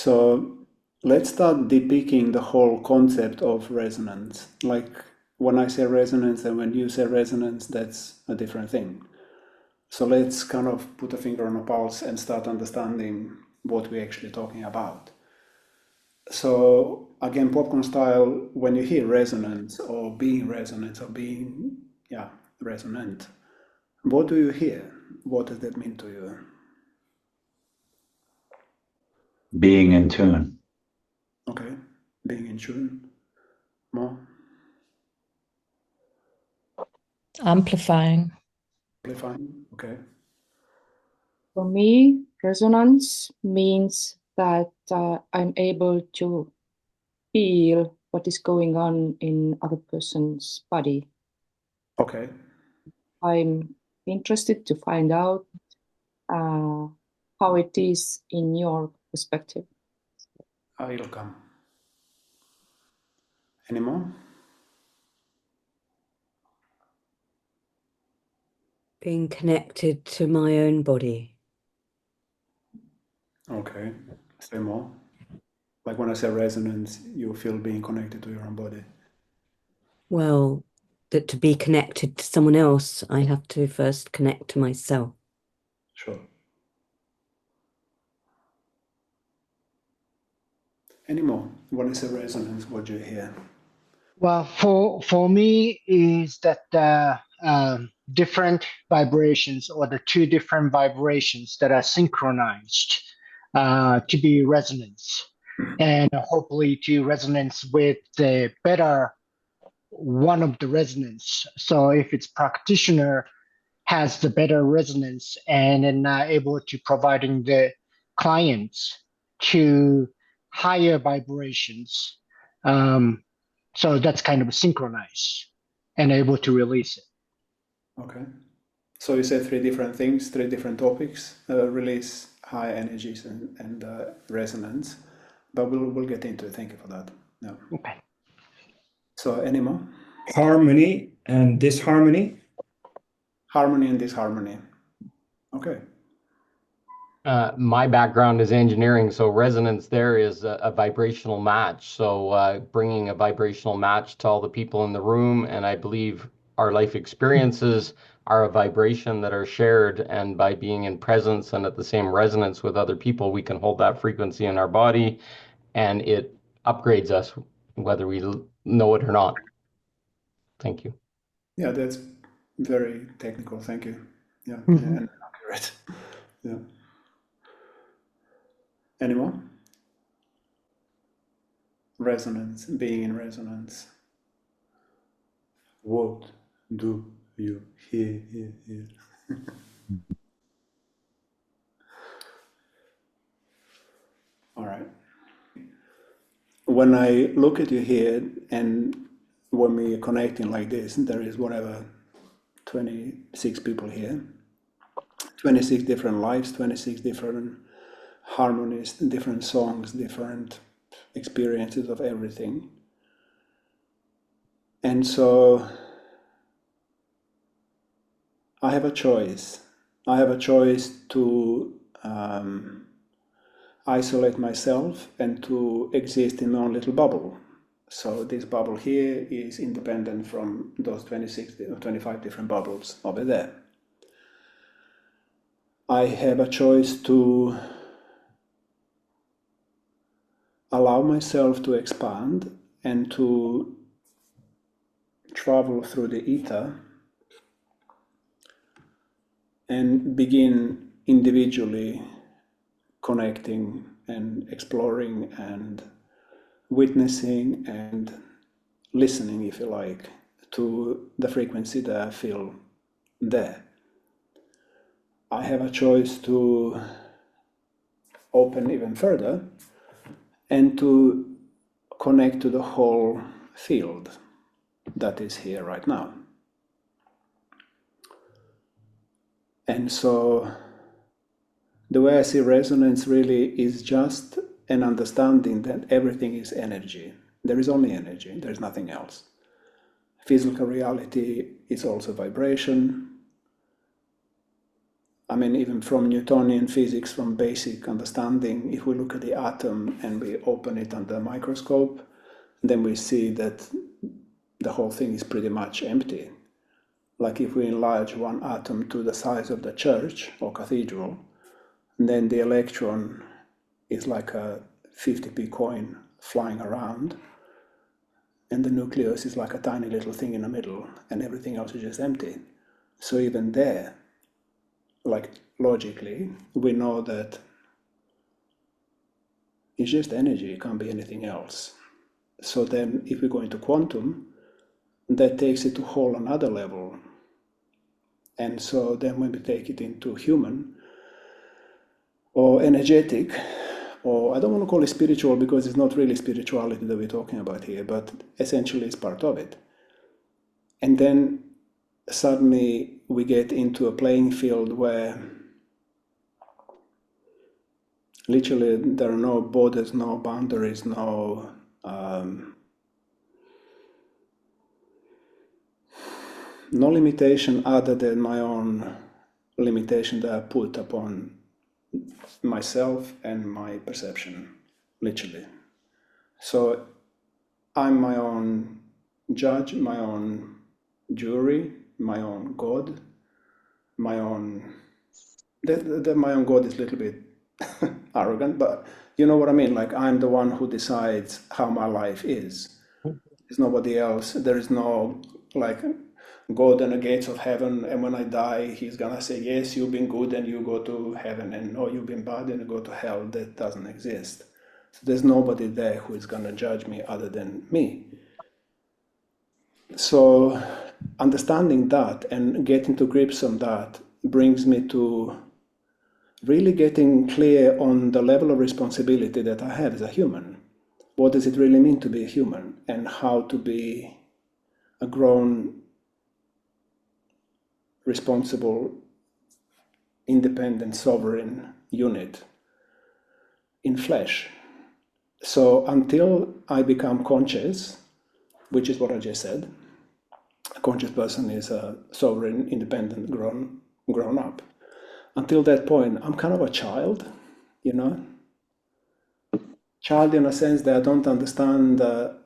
So let's start depicting the whole concept of resonance. Like when I say resonance and when you say resonance, that's a different thing. So let's kind of put a finger on a pulse and start understanding what we're actually talking about. So again, popcorn style, when you hear resonance or being resonant or being, resonant, what do you hear? What does that mean to you? Being in tune. Okay, being in tune. More? Amplifying. Amplifying, okay. For me, resonance means that I'm able to feel what is going on in other person's body. Okay. I'm interested to find out how it is in your perspective. It'll come. Any more? Being connected to my own body. Okay. Say more. Like when I say resonance, you feel being connected to your own body. Well, that to be connected to someone else, I have to first connect to myself. Sure. Any more? When I say resonance, what do you hear? Well, for me is that different vibrations or the two different vibrations that are synchronized to be resonance, and hopefully to resonance with the better one of the resonance. So if it's practitioner has the better resonance and then able to providing the clients to higher vibrations. So that's kind of synchronized and able to release it. Okay. So you said three different things, three different topics: release, high energies, and resonance. But we'll get into it. Thank you for that. Yeah. Okay. So any more? Harmony and disharmony. Harmony and disharmony. Okay. My background is engineering, so resonance there is a vibrational match. So bringing a vibrational match to all the people in the room, and I believe our life experiences are a vibration that are shared, and by being in presence and at the same resonance with other people, we can hold that frequency in our body, and it upgrades us whether we know it or not. Thank you. Yeah, that's very technical. Thank you. Yeah, Mhm. and accurate. Yeah. Any more? Resonance, being in resonance. What do you hear? All right. When I look at you here, and when we're connecting like this, there is whatever 26 people here, 26 different lives, 26 different harmonies, different songs, different experiences of everything. And so I have a choice. I have a choice to isolate myself and to exist in my own little bubble. So this bubble here is independent from those 26 or 25 different bubbles over there. I have a choice to allow myself to expand and to travel through the ether and begin individually connecting and exploring and witnessing and listening, if you like, to the frequency that I feel there. I have a choice to open even further and to connect to the whole field that is here right now. And so the way I see resonance really is just an understanding that everything is energy. There is only energy, there's nothing else. Physical reality is also vibration. I mean, even from Newtonian physics, from basic understanding, if we look at the atom and we open it under a microscope, then we see that the whole thing is pretty much empty. Like if we enlarge one atom to the size of the church or cathedral, then the electron is like a 50p coin flying around, and the nucleus is like a tiny little thing in the middle, and everything else is just empty. So even there, like logically, we know that it's just energy, it can't be anything else. So then if we go into quantum, that takes it to a whole another level. And so then when we take it into human or energetic, or I don't want to call it spiritual because it's not really spirituality that we're talking about here, but essentially it's part of it. And then suddenly we get into a playing field where literally there are no borders, no boundaries, no limitation other than my own limitation that I put upon myself and my perception, literally. So I'm my own judge, my own jury, my own God, my own... my own God is a little bit arrogant, but you know what I mean? Like I'm the one who decides how my life is. There's nobody else. There is no like God and the gates of heaven, and when I die, he's gonna say, yes, you've been good and you go to heaven, and no, you've been bad and you go to hell. That doesn't exist. So there's nobody there who is gonna judge me other than me. So understanding that and getting to grips on that brings me to really getting clear on the level of responsibility that I have as a human. What does it really mean to be a human, and how to be a grown, responsible, independent, sovereign unit in flesh. So until I become conscious, which is what I just said, a conscious person is a sovereign, independent, grown up. Until that point, I'm kind of a child, you know? Child in a sense that I don't understand the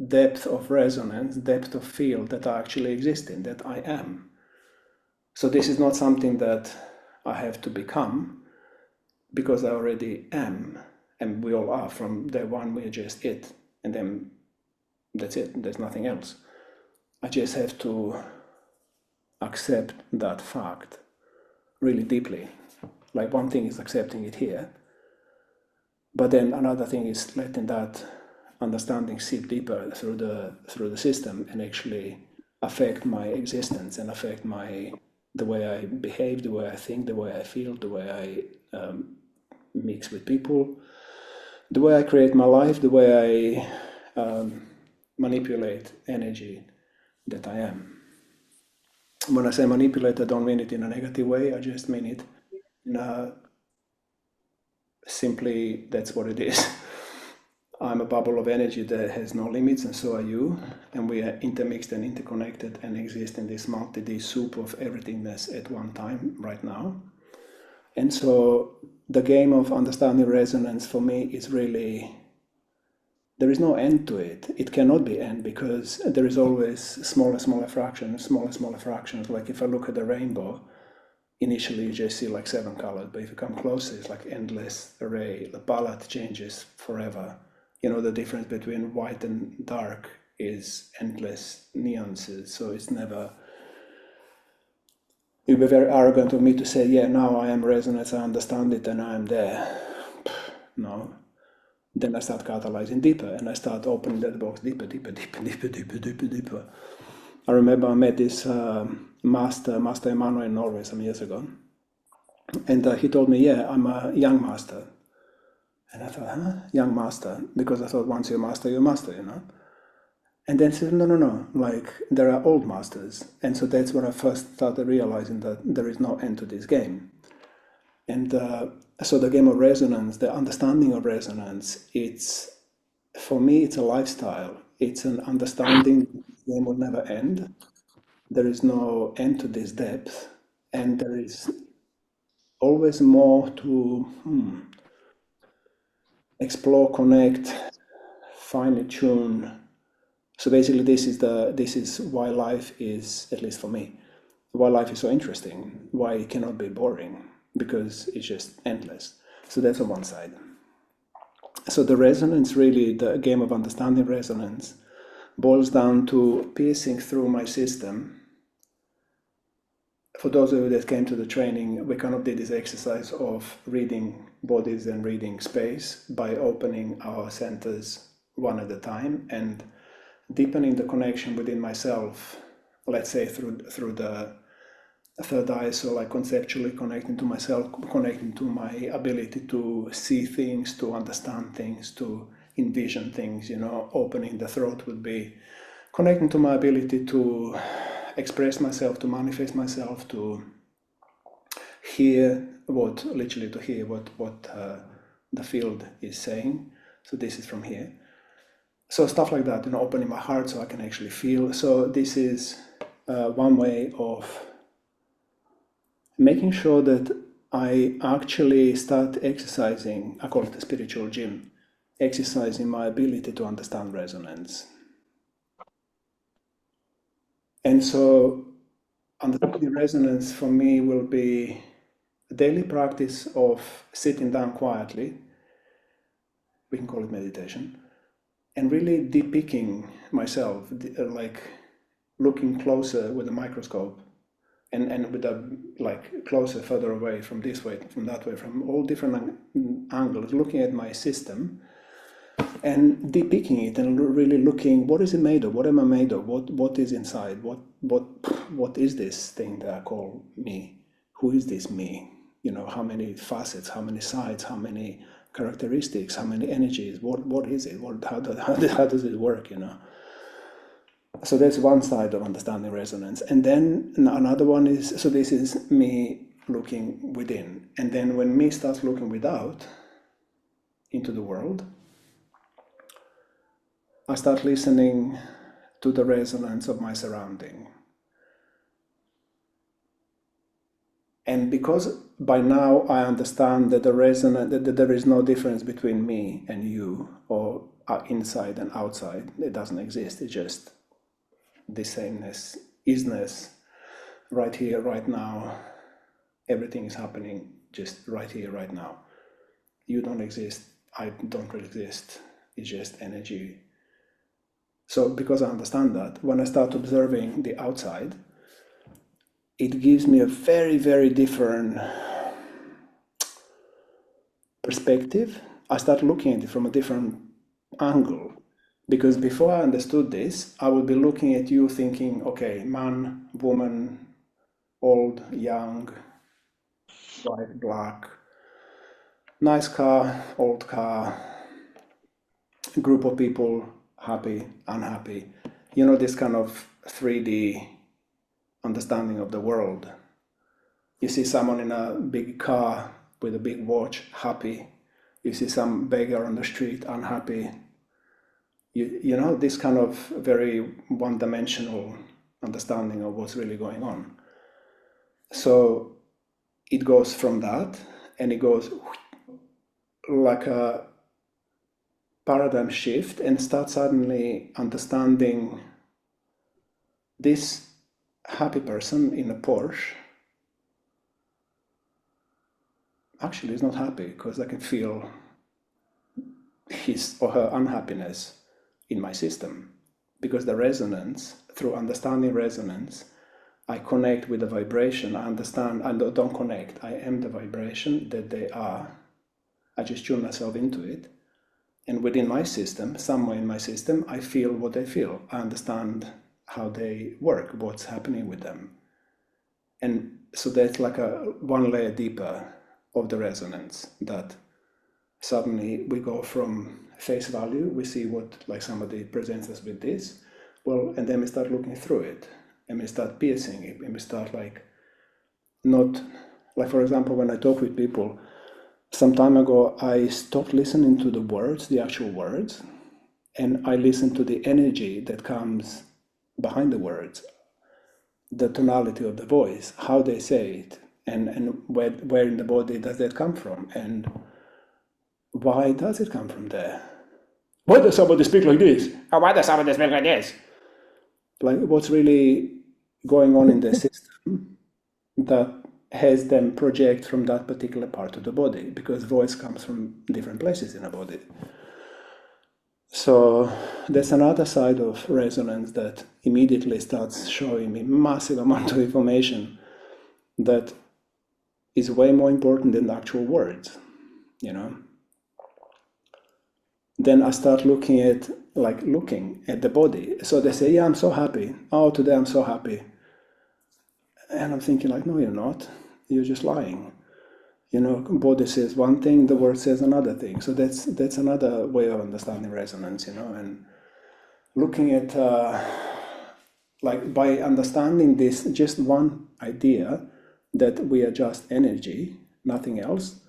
depth of resonance, depth of field that I actually exist in, that I am. So this is not something that I have to become, because I already am, and we all are. From day one, we're just it, and then that's it, there's nothing else. I just have to accept that fact really deeply. Like one thing is accepting it here, but then another thing is letting that understanding seep deeper through the system and actually affect my existence and affect the way I behave, the way I think, the way I feel, the way I mix with people, the way I create my life, the way I manipulate energy that I am. When I say manipulate, I don't mean it in a negative way, I just mean it in a simply, that's what it is. I'm a bubble of energy that has no limits, and so are you, and we are intermixed and interconnected and exist in this multi-D soup of everythingness at one time right now. And so the game of understanding resonance for me is really, there is no end to it. It cannot be end, because there is always smaller fractions. Like if I look at the rainbow, initially you just see like 7 colors, but if you come closer, it's like endless array. The palette changes forever. You know, the difference between white and dark is endless nuances, so it's never... It would be very arrogant of me to say, yeah, now I am resonance, I understand it, and I am there. No. Then I start catalyzing deeper, and I start opening that box deeper. I remember I met this Master Emmanuel in Norway some years ago, and he told me, yeah, I'm a young master. And I thought, huh? Young master? Because I thought once you're master, you know? And then he said, no, like there are old masters. And so that's when I first started realizing that there is no end to this game. And so the game of resonance, the understanding of resonance, for me, it's a lifestyle. It's an understanding the game will never end. There is no end to this depth. And there is always more to explore, connect, finely tune. So basically, this is why life is, at least for me, why life is so interesting, why it cannot be boring, because it's just endless. So that's on one side. So the resonance, really, the game of understanding resonance, boils down to piercing through my system. For those of you that came to the training, we kind of did this exercise of reading bodies and reading space by opening our centers one at a time and deepening the connection within myself, let's say through the third eye, so like conceptually connecting to myself, connecting to my ability to see things, to understand things, to envision things, opening the throat would be connecting to my ability to express myself, to manifest myself, to hear what the field is saying. So this is from here. So stuff like that, opening my heart so I can actually feel. So this is one way of making sure that I actually start exercising, I call it the spiritual gym, exercising my ability to understand resonance. And so understanding resonance for me will be a daily practice of sitting down quietly, we can call it meditation, and really deep-picking myself, like looking closer with a microscope and with a closer, further away, from this way, from that way, from all different angles, looking at my system and deep-picking it and really looking, what is it made of? What am I made of? What is inside? What is this thing that I call me? Who is this me? How many facets? How many sides? How many characteristics? How many energies? What is it? How does it work? So that's one side of understanding resonance. And then another one is, so this is me looking within. And then when me starts looking without, into the world, I start listening to the resonance of my surrounding. And because by now I understand that that there is no difference between me and you, or inside and outside, it doesn't exist. It's just the sameness, isness, right here, right now. Everything is happening just right here, right now. You don't exist, I don't exist. It's just energy. So because I understand that, when I start observing the outside, it gives me a very, very different perspective. I start looking at it from a different angle. Because before I understood this, I would be looking at you thinking, okay, man, woman, old, young, white, black, nice car, old car, group of people, happy, unhappy. This kind of 3D understanding of the world. You see someone in a big car with a big watch, happy. You see some beggar on the street, unhappy. This kind of very one-dimensional understanding of what's really going on. So it goes from that, and it goes like a paradigm shift, and start suddenly understanding this happy person in a Porsche actually is not happy, because I can feel his or her unhappiness in my system. Because the resonance, through understanding resonance, I connect with the vibration. I understand, I don't connect. I am the vibration that they are. I just tune myself into it. And within my system, somewhere in my system, I feel what they feel. I understand how they work, what's happening with them. And so that's like a one layer deeper of the resonance, that suddenly we go from face value, we see what, like somebody presents us with this, well, and then we start looking through it, and we start piercing it, and we start not, for example, when I talk with people, some time ago, I stopped listening to the words, the actual words, and I listened to the energy that comes behind the words, the tonality of the voice, how they say it. and where in the body does that come from, and why does it come from there? Why does somebody speak like this? Or why does somebody speak like this? Like, what's really going on in the system that has them project from that particular part of the body, because voice comes from different places in the body. So there's another side of resonance that immediately starts showing me massive amount of information that is way more important than the actual words, you know. Then I start looking at the body. So they say, yeah, I'm so happy. Oh, today I'm so happy. And I'm thinking like, no, you're not. You're just lying. You know, body says one thing, the word says another thing. So that's another way of understanding resonance, you know, and looking at, like, by understanding this, just one idea that we are just energy, nothing else,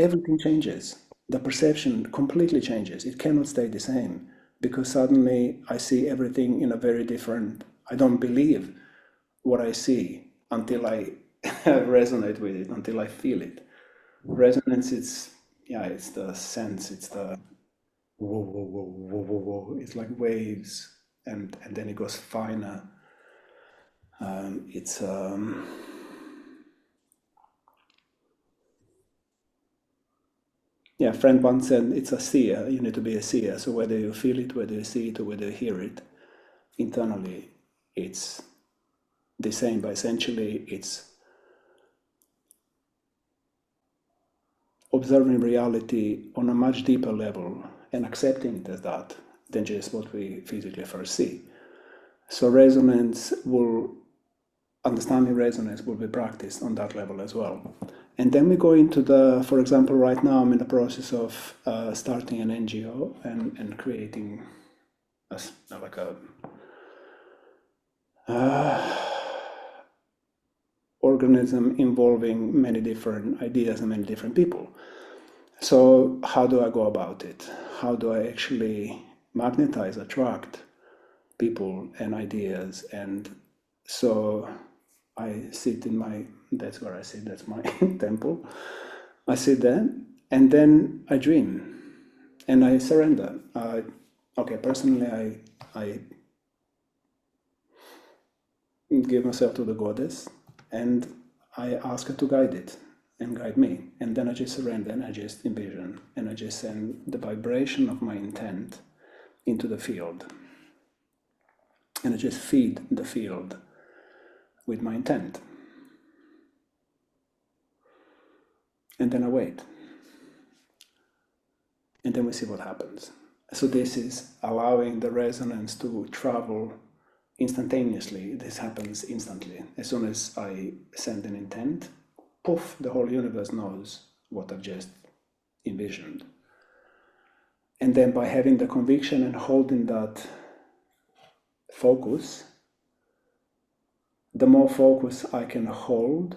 everything changes. The perception completely changes. It cannot stay the same, because suddenly I see everything in a very different, I don't believe what I see until I resonate with it, until I feel it. Resonance, it's the sense, it's the whoa, whoa, whoa, whoa, whoa, whoa. It's like waves, and then it goes finer. A friend once said it's a seer. You need to be a seer. So whether you feel it, whether you see it, or whether you hear it, internally, it's the same. But essentially, it's observing reality on a much deeper level and accepting it as that than just what we physically first see. So understanding resonance will be practiced on that level as well. And then we go into for example, right now I'm in the process of starting an NGO and creating organism involving many different ideas and many different people. So how do I go about it? How do I actually magnetize, attract people and ideas? And so I sit that's where I sit, that's my temple. I sit there, and then I dream, and I surrender. Personally, I give myself to the goddess, and I ask her to guide it and guide me. And then I just surrender, and I just envision, and I just send the vibration of my intent into the field. And I just feed the field with my intent. And then I wait. And then we see what happens. So this is allowing the resonance to travel instantaneously. This happens instantly. As soon as I send an intent, poof, the whole universe knows what I've just envisioned. And then by having the conviction and holding that focus, the more focus I can hold,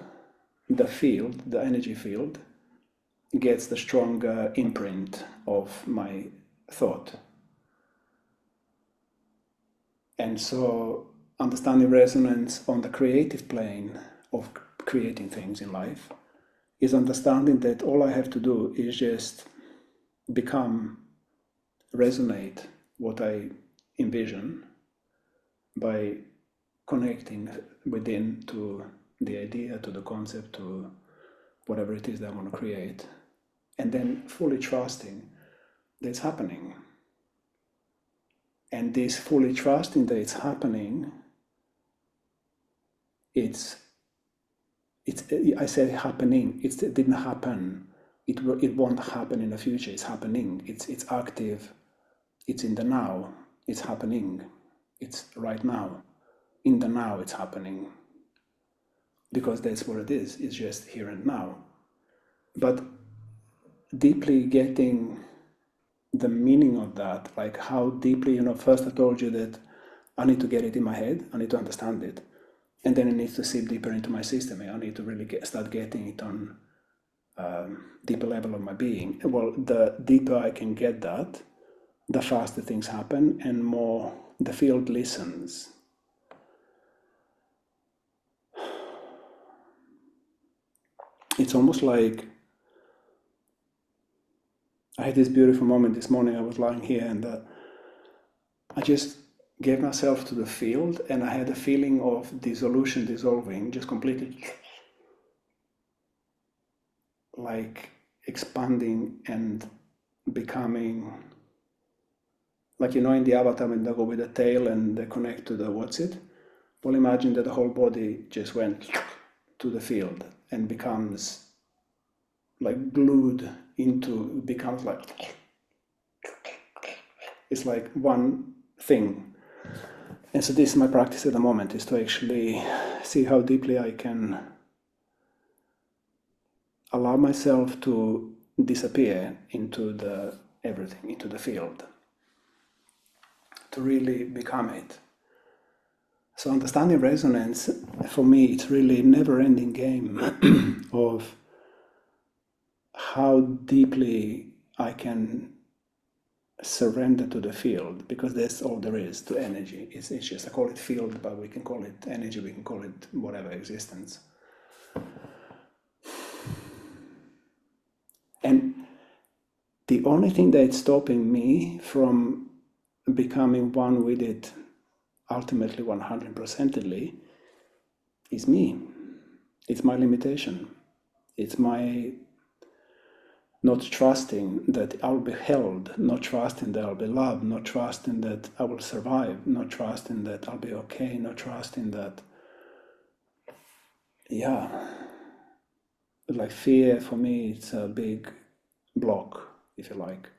the field, the energy field, gets the stronger imprint of my thought. And so understanding resonance on the creative plane of creating things in life is understanding that all I have to do is just resonate what I envision by connecting within to the idea, to the concept, to whatever it is that I want to create, and then fully trusting that it's happening. And this fully trusting that it's happening, I said happening, it didn't happen. It won't happen in the future, it's happening. It's active, it's in the now, it's happening. It's right now. In the now it's happening. Because that's what it is, it's just here and now. But deeply getting the meaning of that, like how deeply, first I told you that I need to get it in my head, I need to understand it. And then it needs to seep deeper into my system. I need to really start getting it on deeper level of my being. Well, the deeper I can get that, the faster things happen and more the field listens. it's almost like I had this beautiful moment this morning. I was lying here and I just gave myself to the field, and I had a feeling of dissolution, dissolving, just completely like expanding and becoming like, you know, in the Avatar when they go with the tail and they connect to the what's it? Well, imagine that the whole body just went to the field and becomes like glued into, becomes like, it's like one thing. And so this is my practice at the moment, is to actually see how deeply I can allow myself to disappear into the everything, into the field, to really become it. So understanding resonance, for me, it's really a never-ending game of how deeply I can surrender to the field, because that's all there is to energy. It's just, I call it field, but we can call it energy, we can call it whatever, existence. And the only thing that's stopping me from becoming one with it ultimately 100%ly is me. It's my limitation. It's my not trusting that I'll be held, not trusting that I'll be loved, not trusting that I will survive, not trusting that I'll be okay, not trusting that, like fear for me, it's a big block, if you like,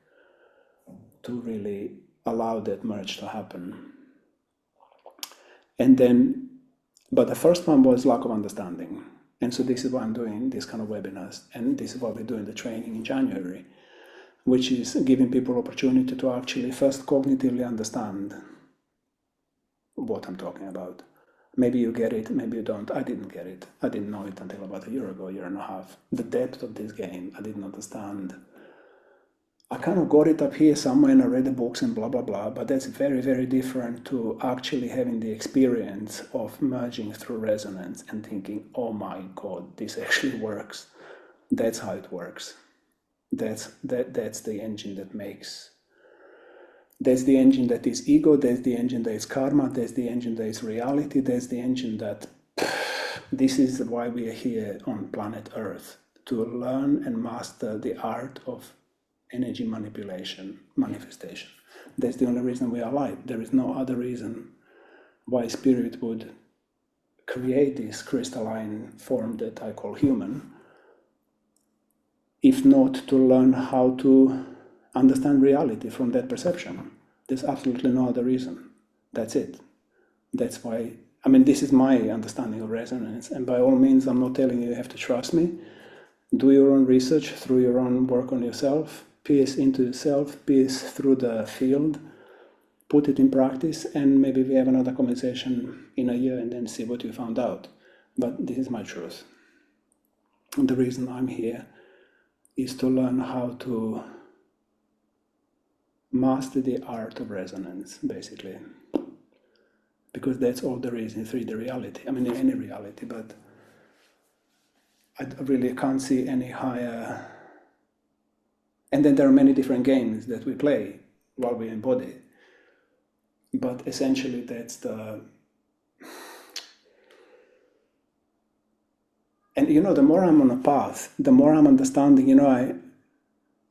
to really allow that merge to happen. And then, but the first one was lack of understanding. And so this is why I'm doing this kind of webinars, and this is why we're doing the training in January, which is giving people opportunity to actually first cognitively understand what I'm talking about. Maybe you get it, maybe you don't. I didn't get it. I didn't know it until about a year ago, year and a half. The depth of this game, I didn't understand. I kind of got it up here somewhere and I read the books and blah, blah, blah, but that's very, very different to actually having the experience of merging through resonance and thinking, oh my God, this actually works. That's how it works. That's the engine that makes. That's the engine that is ego, that's the engine that is karma, that's the engine that is reality, that's the engine that, this is why we are here on planet Earth, to learn and master the art of energy manipulation, manifestation. That's the only reason we are alive. There is no other reason why spirit would create this crystalline form that I call human, if not to learn how to understand reality from that perception. There's absolutely no other reason. That's it. That's why, I mean, this is my understanding of resonance, and by all means, I'm not telling you have to trust me. Do your own research through your own work on yourself, peace into yourself, peace through the field, put it in practice, and maybe we have another conversation in a year and then see what you found out. But this is my truth. And the reason I'm here is to learn how to master the art of resonance, basically. Because that's all there is in 3D reality. I mean, in any reality, but I really can't see any higher. And then there are many different games that we play while we embody. But essentially, that's the. And you know, the more I'm on a path, the more I'm understanding. You know,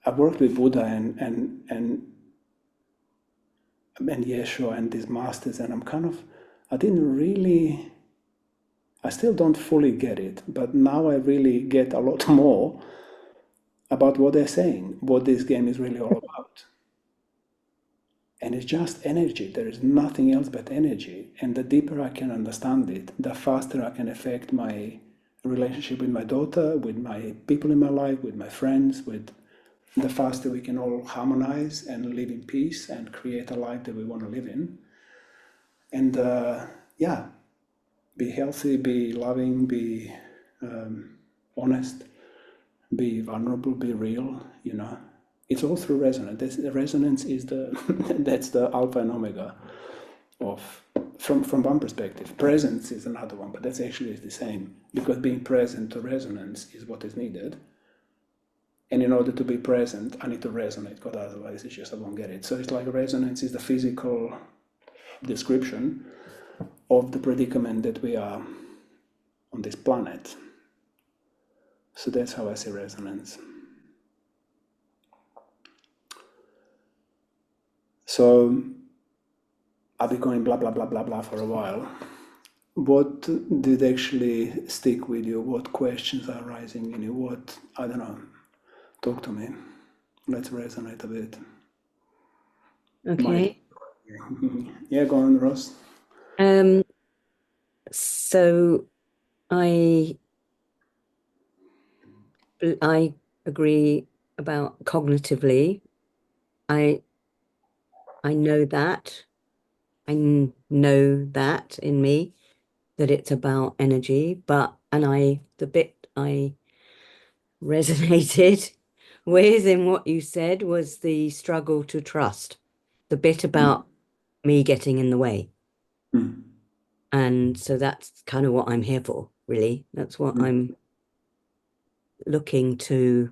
I worked with Buddha and Yeshua and these masters, and I still don't fully get it, but now I really get a lot more about what they're saying, what this game is really all about. And it's just energy. There is nothing else but energy. And the deeper I can understand it, the faster I can affect my relationship with my daughter, with my people in my life, with my friends, the faster we can all harmonize and live in peace and create a life that we want to live in. And be healthy, be loving, be honest, be vulnerable, be real, you know. It's all through resonance. The resonance is that's the alpha and omega of from one perspective. Presence is another one, but that's actually the same, because being present to resonance is what is needed. And in order to be present, I need to resonate, because otherwise it's just I won't get it. So it's like resonance is the physical description of the predicament that we are on this planet. So that's how I see resonance. So I'll be going blah, blah, blah, blah, blah for a while. What did actually stick with you? What questions are arising in you? What, I don't know, talk to me. Let's resonate a bit. Okay. Yeah, go on, Ross. So I agree about cognitively. I know that. I know that in me, that it's about energy, the bit I resonated with in what you said was the struggle to trust, the bit about me getting in the way. And so that's kind of what I'm here for, really. That's what I'm looking to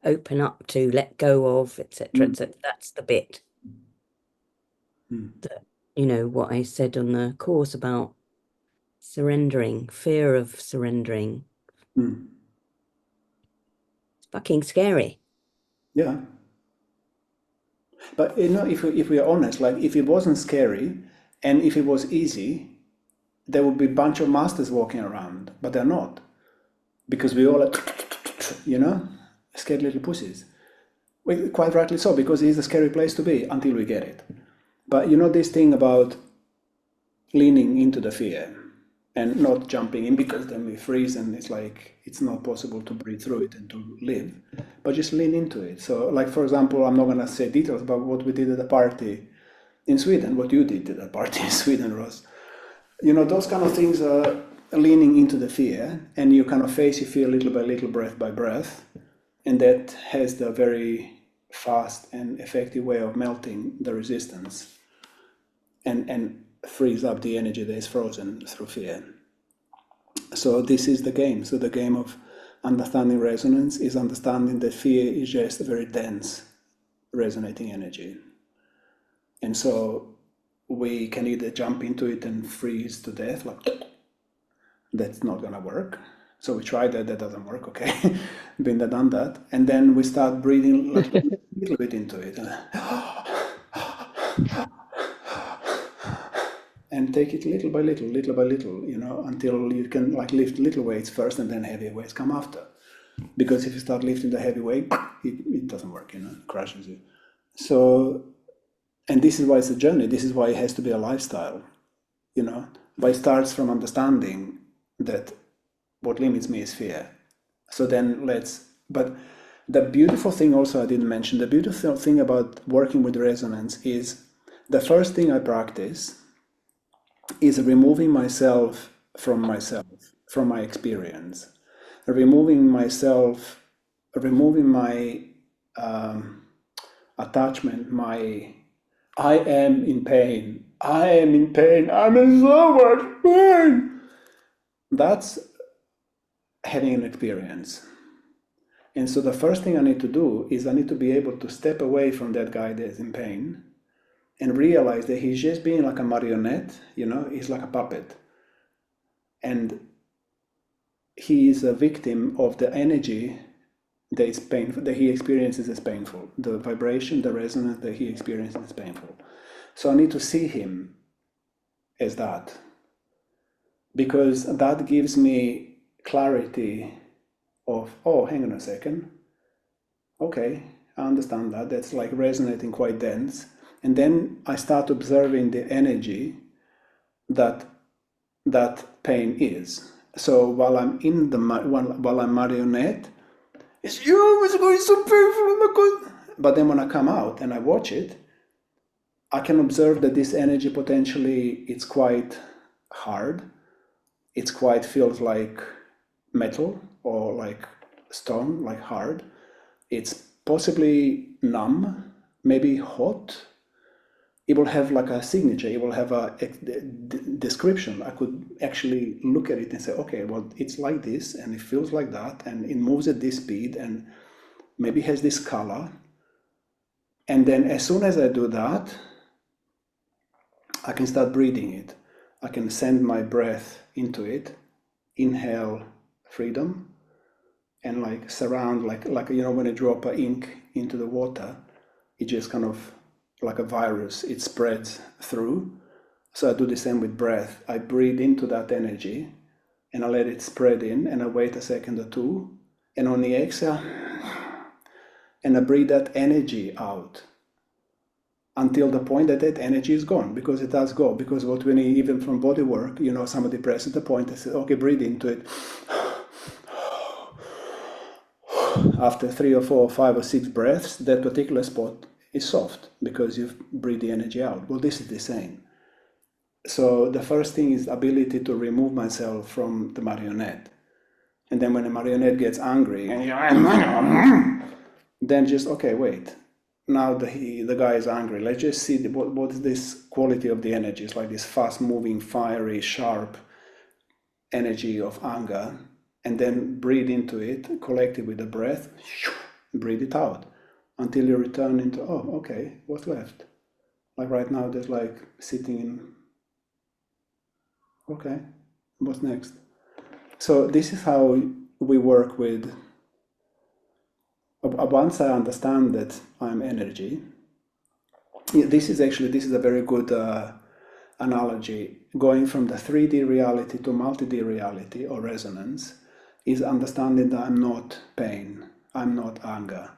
open up to, let go of, etc. That's the bit that, you know, what I said on the course about surrendering, fear of surrendering. It's fucking scary. Yeah. But you know, if we are honest, like if it wasn't scary and if it was easy, there would be a bunch of masters walking around, but they're not, because we all are, you know, scared little pussies. Well, quite rightly so, because it's a scary place to be until we get it. But you know, this thing about leaning into the fear and not jumping in, because then we freeze and it's like it's not possible to breathe through it and to live, but just lean into it. So like, for example, I'm not going to say details about what we did at the party in Sweden, what you did at the party in Sweden, Ross. You know, those kind of things are leaning into the fear, and you kind of face your fear little by little, breath by breath, and that has the very fast and effective way of melting the resistance and frees up the energy that is frozen through fear. So this is the game. So the game of understanding resonance is understanding that fear is just a very dense resonating energy. And so we can either jump into it and freeze to death, like that's not gonna work. So we try that doesn't work, okay. Been there, done that. And then we start breathing like a little bit into it. And take it little by little, you know, until you can like lift little weights first and then heavy weights come after. Because if you start lifting the heavy weight, it doesn't work, you know, it crushes you. So, and this is why it's a journey. This is why it has to be a lifestyle, you know. But it starts from understanding that what limits me is fear. So then but the beautiful thing also I didn't mention, the beautiful thing about working with resonance is the first thing I practice is removing myself, from my experience, removing my attachment, I am in pain, I'm in so much pain. That's having an experience. And so the first thing I need to do is I need to be able to step away from that guy that's in pain and realize that he's just being like a marionette, you know, he's like a puppet. And he is a victim of the energy that is painful, that he experiences as painful. The vibration, the resonance that he experiences is painful. So I need to see him as that, because that gives me clarity of, oh, hang on a second. Okay, I understand that. That's like resonating quite dense. And then I start observing the energy that pain is. So while I'm in while I'm marionette, it's going so painful, oh my God. But then when I come out and I watch it, I can observe that this energy potentially, it's quite hard. It's quite feels like metal or like stone, like hard. It's possibly numb, maybe hot. It will have like a signature, it will have a description. I could actually look at it and say, okay, well, it's like this, and it feels like that, and it moves at this speed, and maybe has this color. And then as soon as I do that, I can start breathing it. I can send my breath into it, inhale freedom, and like surround, like when you drop an ink into the water, it just kind of, like a virus, it spreads through. So I do the same with breath. I breathe into that energy and I let it spread in, and I wait a second or two, and on the exhale, and I breathe that energy out until the point that that energy is gone, because it does go. Because what we need, even from body work, somebody presses the point and says, okay, breathe into it. After 3 or 4 or 5 or 6 breaths, that particular spot is soft because you've breathed the energy out. Well, this is the same. So the first thing is ability to remove myself from the marionette. And then when the marionette gets angry, then just, okay, wait. Now the guy is angry. Let's just see what is this quality of the energy. It's like this fast-moving, fiery, sharp energy of anger. And then breathe into it, collect it with the breath, breathe it out until you return into, oh, okay, what's left? Like right now, there's like sitting in, okay, what's next? So this is how we work with, once I understand that I'm energy, this is a very good analogy. Going from the 3D reality to multi-D reality or resonance is understanding that I'm not pain, I'm not anger.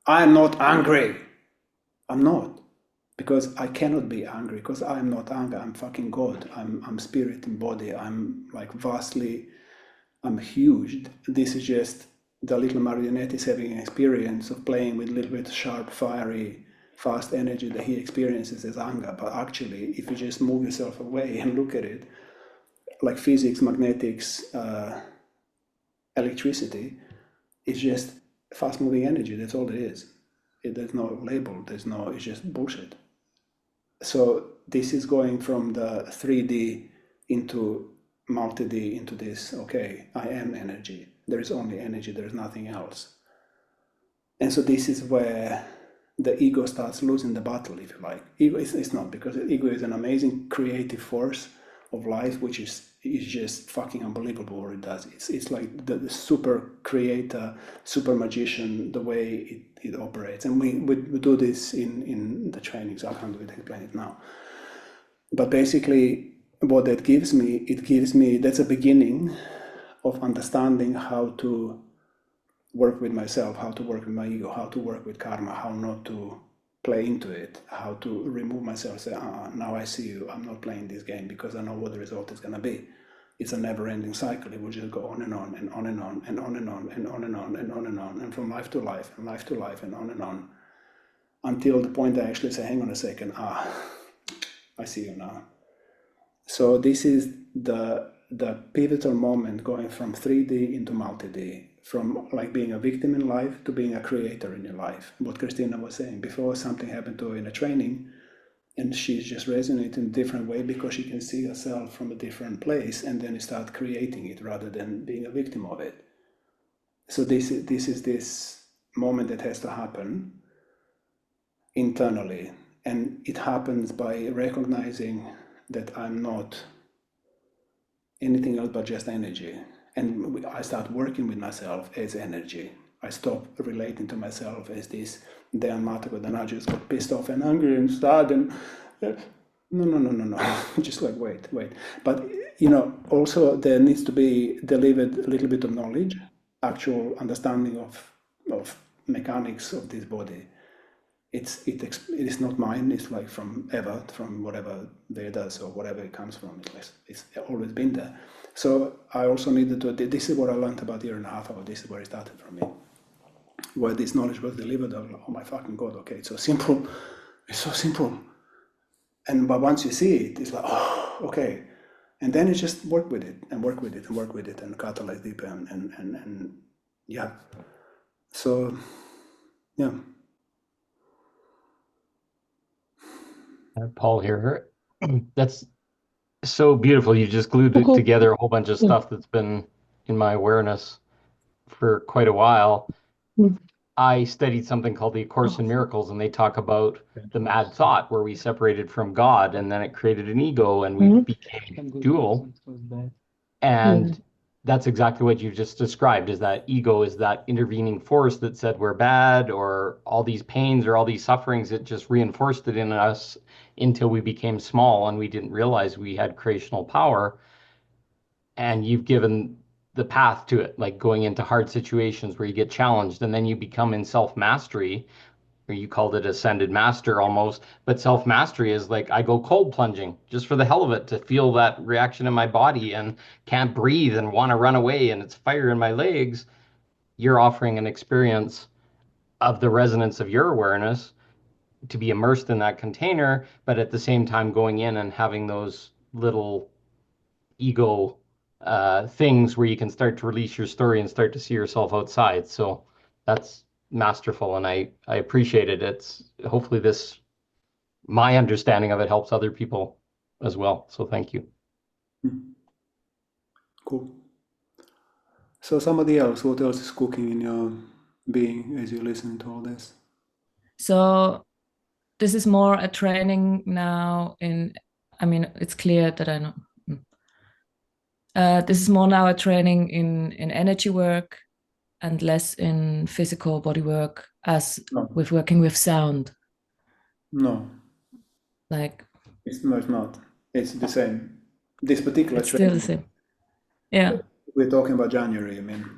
I'm not angry. I'm not. Because I cannot be angry, because I'm not anger. I'm fucking God. I'm spirit in body. I'm like I'm huge. This is just the little marionette is having an experience of playing with a little bit sharp, fiery, fast energy that he experiences as anger. But actually, if you just move yourself away and look at it, like physics, magnetics, electricity, it's just fast-moving energy. That's all it is. There's no label. It's just bullshit. So this is going from the 3D into multi-D into this, okay, I am energy. There is only energy. There is nothing else. And so this is where the ego starts losing the battle, if you like. Ego it's not, because ego is an amazing creative force of life, which is just fucking unbelievable what it does. It's like the super creator, super magician, the way it operates. And we do this in the trainings. I can't explain it now. But basically, what that gives me, that's a beginning of understanding how to work with myself, how to work with my ego, how to work with karma, how not to play into it, how to remove myself, say, now I see you, I'm not playing this game because I know what the result is going to be. It's a never-ending cycle. It will just go on and on and on and on and on and on and on and on and on and on, and from life to life and life to life and on, until the point I actually say, hang on a second, I see you now. So this is the pivotal moment, going from 3D into multi-D, from like being a victim in life to being a creator in your life. What Christina was saying before, something happened to her in a training, and she's just resonating in a different way because she can see herself from a different place, and then start creating it rather than being a victim of it. So this is this moment that has to happen internally, and it happens by recognizing that I'm not anything else but just energy. And I start working with myself as energy. I stop relating to myself as this Dearmouring, then I just got pissed off and angry and sad and no. Just like wait. But also there needs to be delivered a little bit of knowledge, actual understanding of mechanics of this body. It is not mine. It's like from whatever Vedas or whatever it comes from. It's always been there. So I also needed to. This is what I learned about a year and a half ago. This is where it started for me. Where this knowledge was delivered, I was like, oh my fucking God! Okay, it's so simple. It's so simple. But once you see it, it's like, oh, okay. And then you just work with it and work with it and work with it and catalyze deeper and yeah. So yeah. Paul here. That's so beautiful. You just glued it together a whole bunch of stuff that's been in my awareness for quite a while. I studied something called the Course in Miracles, and they talk about the mad thought where we separated from God, and then it created an ego, and we became dual. And that's exactly what you've just described, is that ego is that intervening force that said we're bad, or all these pains or all these sufferings. It just reinforced it in us until we became small and we didn't realize we had creational power. And you've given the path to it, like going into hard situations where you get challenged, and then you become in self-mastery, or you called it ascended master almost, but self-mastery is like I go cold plunging just for the hell of it, to feel that reaction in my body and can't breathe and want to run away and it's fire in my legs. You're offering an experience of the resonance of your awareness to be immersed in that container, but at the same time going in and having those little ego things where you can start to release your story and start to see yourself outside. So that's masterful, and I appreciate it. It's hopefully my understanding of it helps other people as well. So thank you. Cool. So somebody else, what else is cooking in your being as you listen to all this? So this is more a training now it's clear that I know. This is more now a training in energy work and less in physical body work, as with working with sound. No. Like it's not. It's the same. This particular it's training. still the same. Yeah. We're talking about January, I mean.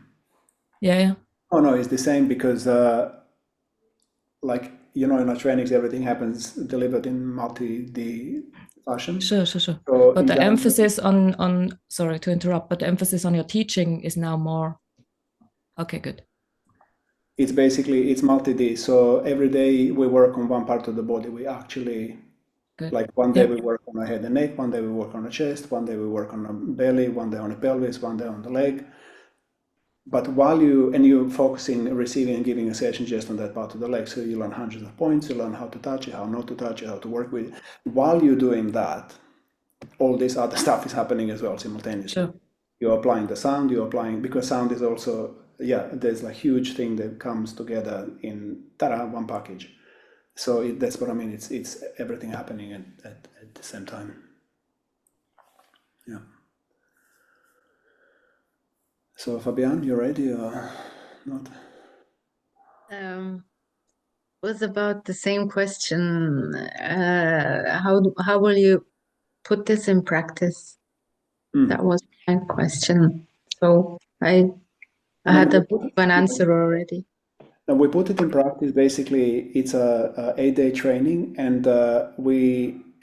Yeah. Oh no, it's the same because in our trainings everything happens delivered in multi-D fashion. Sure. So but the emphasis on sorry to interrupt, but the emphasis on your teaching is now more okay, good. It's multi-D. So every day we work on one part of the body. We actually good. Like one day we work on the head and neck, one day we work on the chest, one day we work on the belly, one day on the pelvis, one day on the leg. But while you're focusing, receiving and giving a session just on that part of the leg, so you learn hundreds of points, you learn how to touch it, how not to touch it, how to work with it. While you're doing that, all this other stuff is happening as well simultaneously. Sure. You're applying the sound, because sound is also, there's a huge thing that comes together in one package. So that's what I mean. It's everything happening at the same time. Yeah. So Fabian, you ready or not? Was about the same question. How will you put this in practice? That was my question. So I had an answer already. And we put it in practice. Basically, it's a 8-day training, and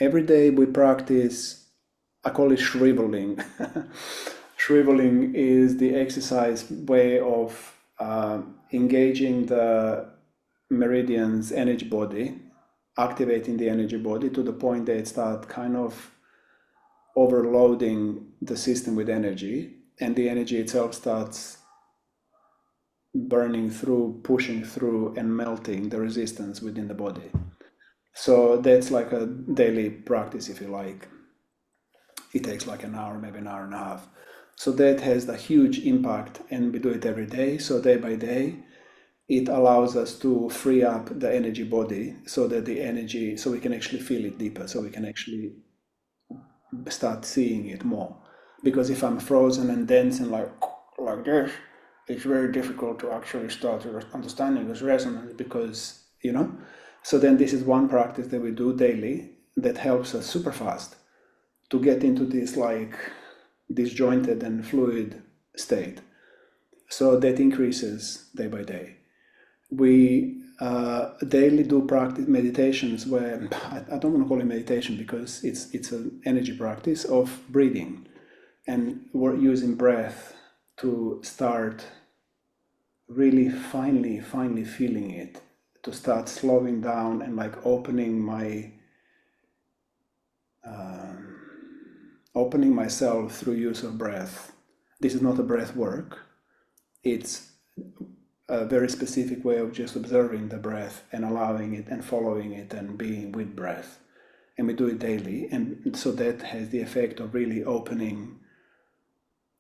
every day we practice. I call it shriveling. Shriveling is the exercise way of engaging the meridians energy body, activating the energy body to the point that it starts kind of overloading the system with energy, and the energy itself starts burning through, pushing through, and melting the resistance within the body. So that's like a daily practice, if you like. It takes like an hour, maybe an hour and a half. So that has a huge impact, and we do it every day. So day by day, it allows us to free up the energy body so that so we can actually feel it deeper, so we can actually start seeing it more. Because if I'm frozen and dancing like this, it's very difficult to actually start understanding this resonance, because, so then this is one practice that we do daily that helps us super fast to get into this like disjointed and fluid state. So that increases day by day. We daily do practice meditations where, I don't want to call it meditation because it's an energy practice of breathing, and we're using breath to start really finally feeling it, to start slowing down and like opening myself through use of breath. This is not a breath work. It's a very specific way of just observing the breath and allowing it and following it and being with breath. and we do it daily. And so that has the effect of really opening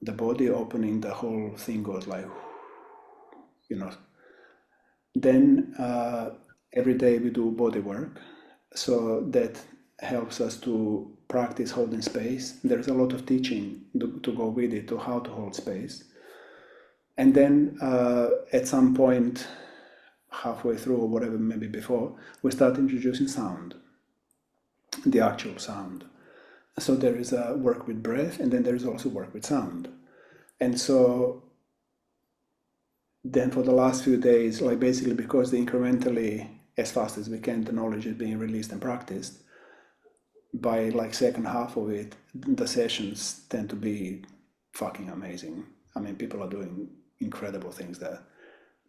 the body, opening the whole thing goes like, you know. Then every day we do body work. So that helps us to practice holding space. There's a lot of teaching to go with it, to how to hold space. And then at some point, halfway through or whatever, maybe before, we start introducing sound, the actual sound. So there is a work with breath, and then there is also work with sound. And so then for the last few days, like basically because incrementally, as fast as we can, the knowledge is being released and practiced, by like second half of it, the sessions tend to be fucking amazing. I mean, people are doing incredible things there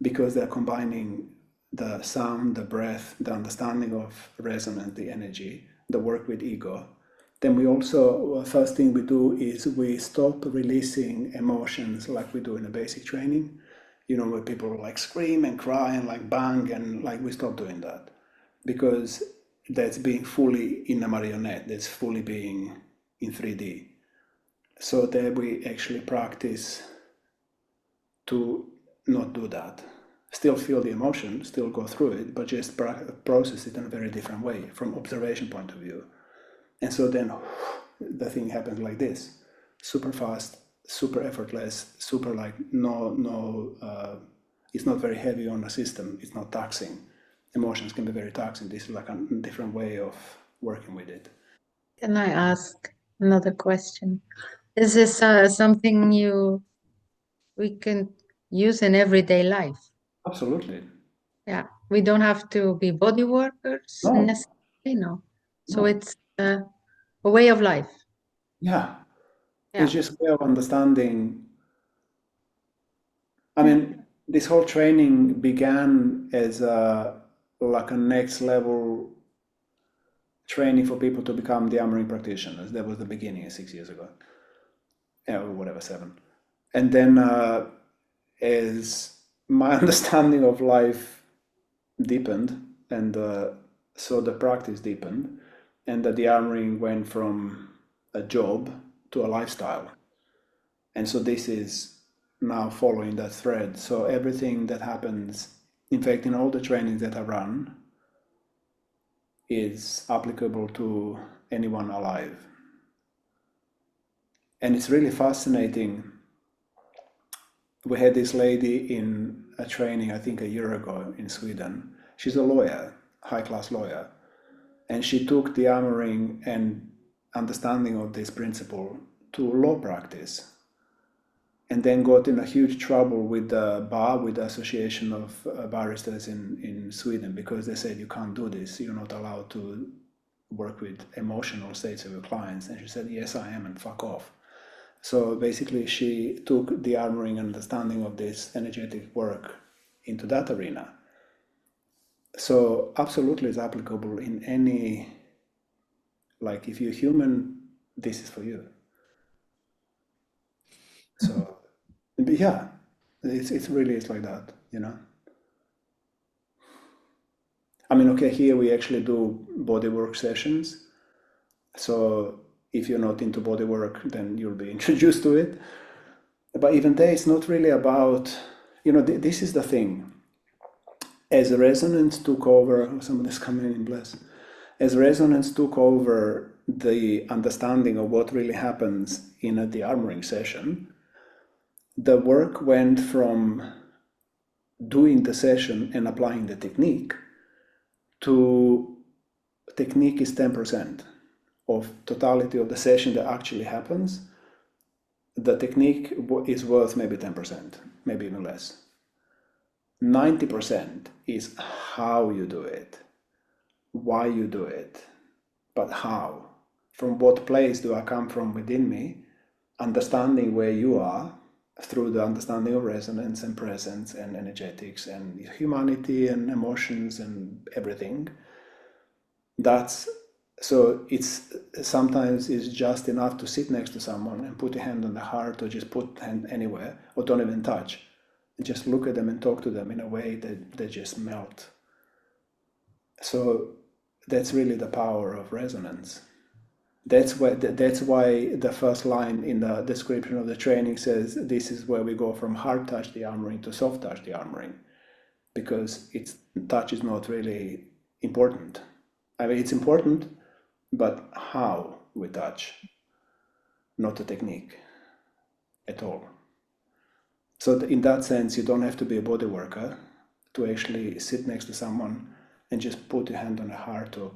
because they're combining the sound, the breath, the understanding of resonance, the energy, the work with ego. Then we also, first thing we do is we stop releasing emotions like we do in a basic training, you know, where people like scream and cry and like bang, and like we stop doing that because that's being fully in a marionette, that's fully being in 3D. So there we actually practice to not do that. Still feel the emotion, still go through it, but just process it in a very different way from observation point of view. And so then the thing happens like this, super fast, super effortless, super like it's not very heavy on the system, it's not taxing. Emotions can be very taxing. This is like a different way of working with it. Can I ask another question? Is this something we can use in everyday life? Absolutely. Yeah, we don't have to be body workers necessarily, no. So it's a way of life. Yeah. It's just a way of understanding. I mean, this whole training began as like a next level training for people to become Dearmouring practitioners. That was the beginning 6 years ago, or whatever, 7. And then as my understanding of life deepened, and so the practice deepened, and the Dearmouring went from a job to a lifestyle. And so this is now following that thread. So everything that happens, in fact, in all the trainings that I run, is applicable to anyone alive. And it's really fascinating. We had this lady in a training, I think a year ago in Sweden. She's a lawyer, high-class lawyer. And she took the Dearmouring and understanding of this principle to law practice. And then got in a huge trouble with the bar, with the Association of Barristers in Sweden, because they said, you can't do this. You're not allowed to work with emotional states of your clients. And she said, yes, I am, and fuck off. So basically, she took the Dearmouring understanding of this energetic work into that arena. So absolutely it's applicable in any, like if you're human, this is for you. So, yeah, it's really, it's like that, you know. I mean, okay, here we actually do bodywork sessions. So if you're not into bodywork, then you'll be introduced to it. But even there, it's not really about, you know, this is the thing. As Resonance took over, somebody's coming in, bless. As Resonance took over the understanding of what really happens in a Dearmouring session, the work went from doing the session and applying the technique to technique is 10% of totality of the session that actually happens. The technique is worth maybe 10%, maybe even less. 90% is how you do it, why you do it, but how. From what place do I come from within me, understanding where you are through the understanding of resonance and presence and energetics and humanity and emotions and everything. That's so it's sometimes it's just enough to sit next to someone and put your hand on the heart, or just put hand anywhere, or don't even touch. Just look at them and talk to them in a way that they just melt. So that's really the power of resonance. That's why the first line in the description of the training says this is where we go from hard touch dearmoring to soft touch dearmoring, because touch is not really important. I mean, it's important, but how we touch, not the technique at all. So in that sense, you don't have to be a body worker to actually sit next to someone and just put your hand on the heart, or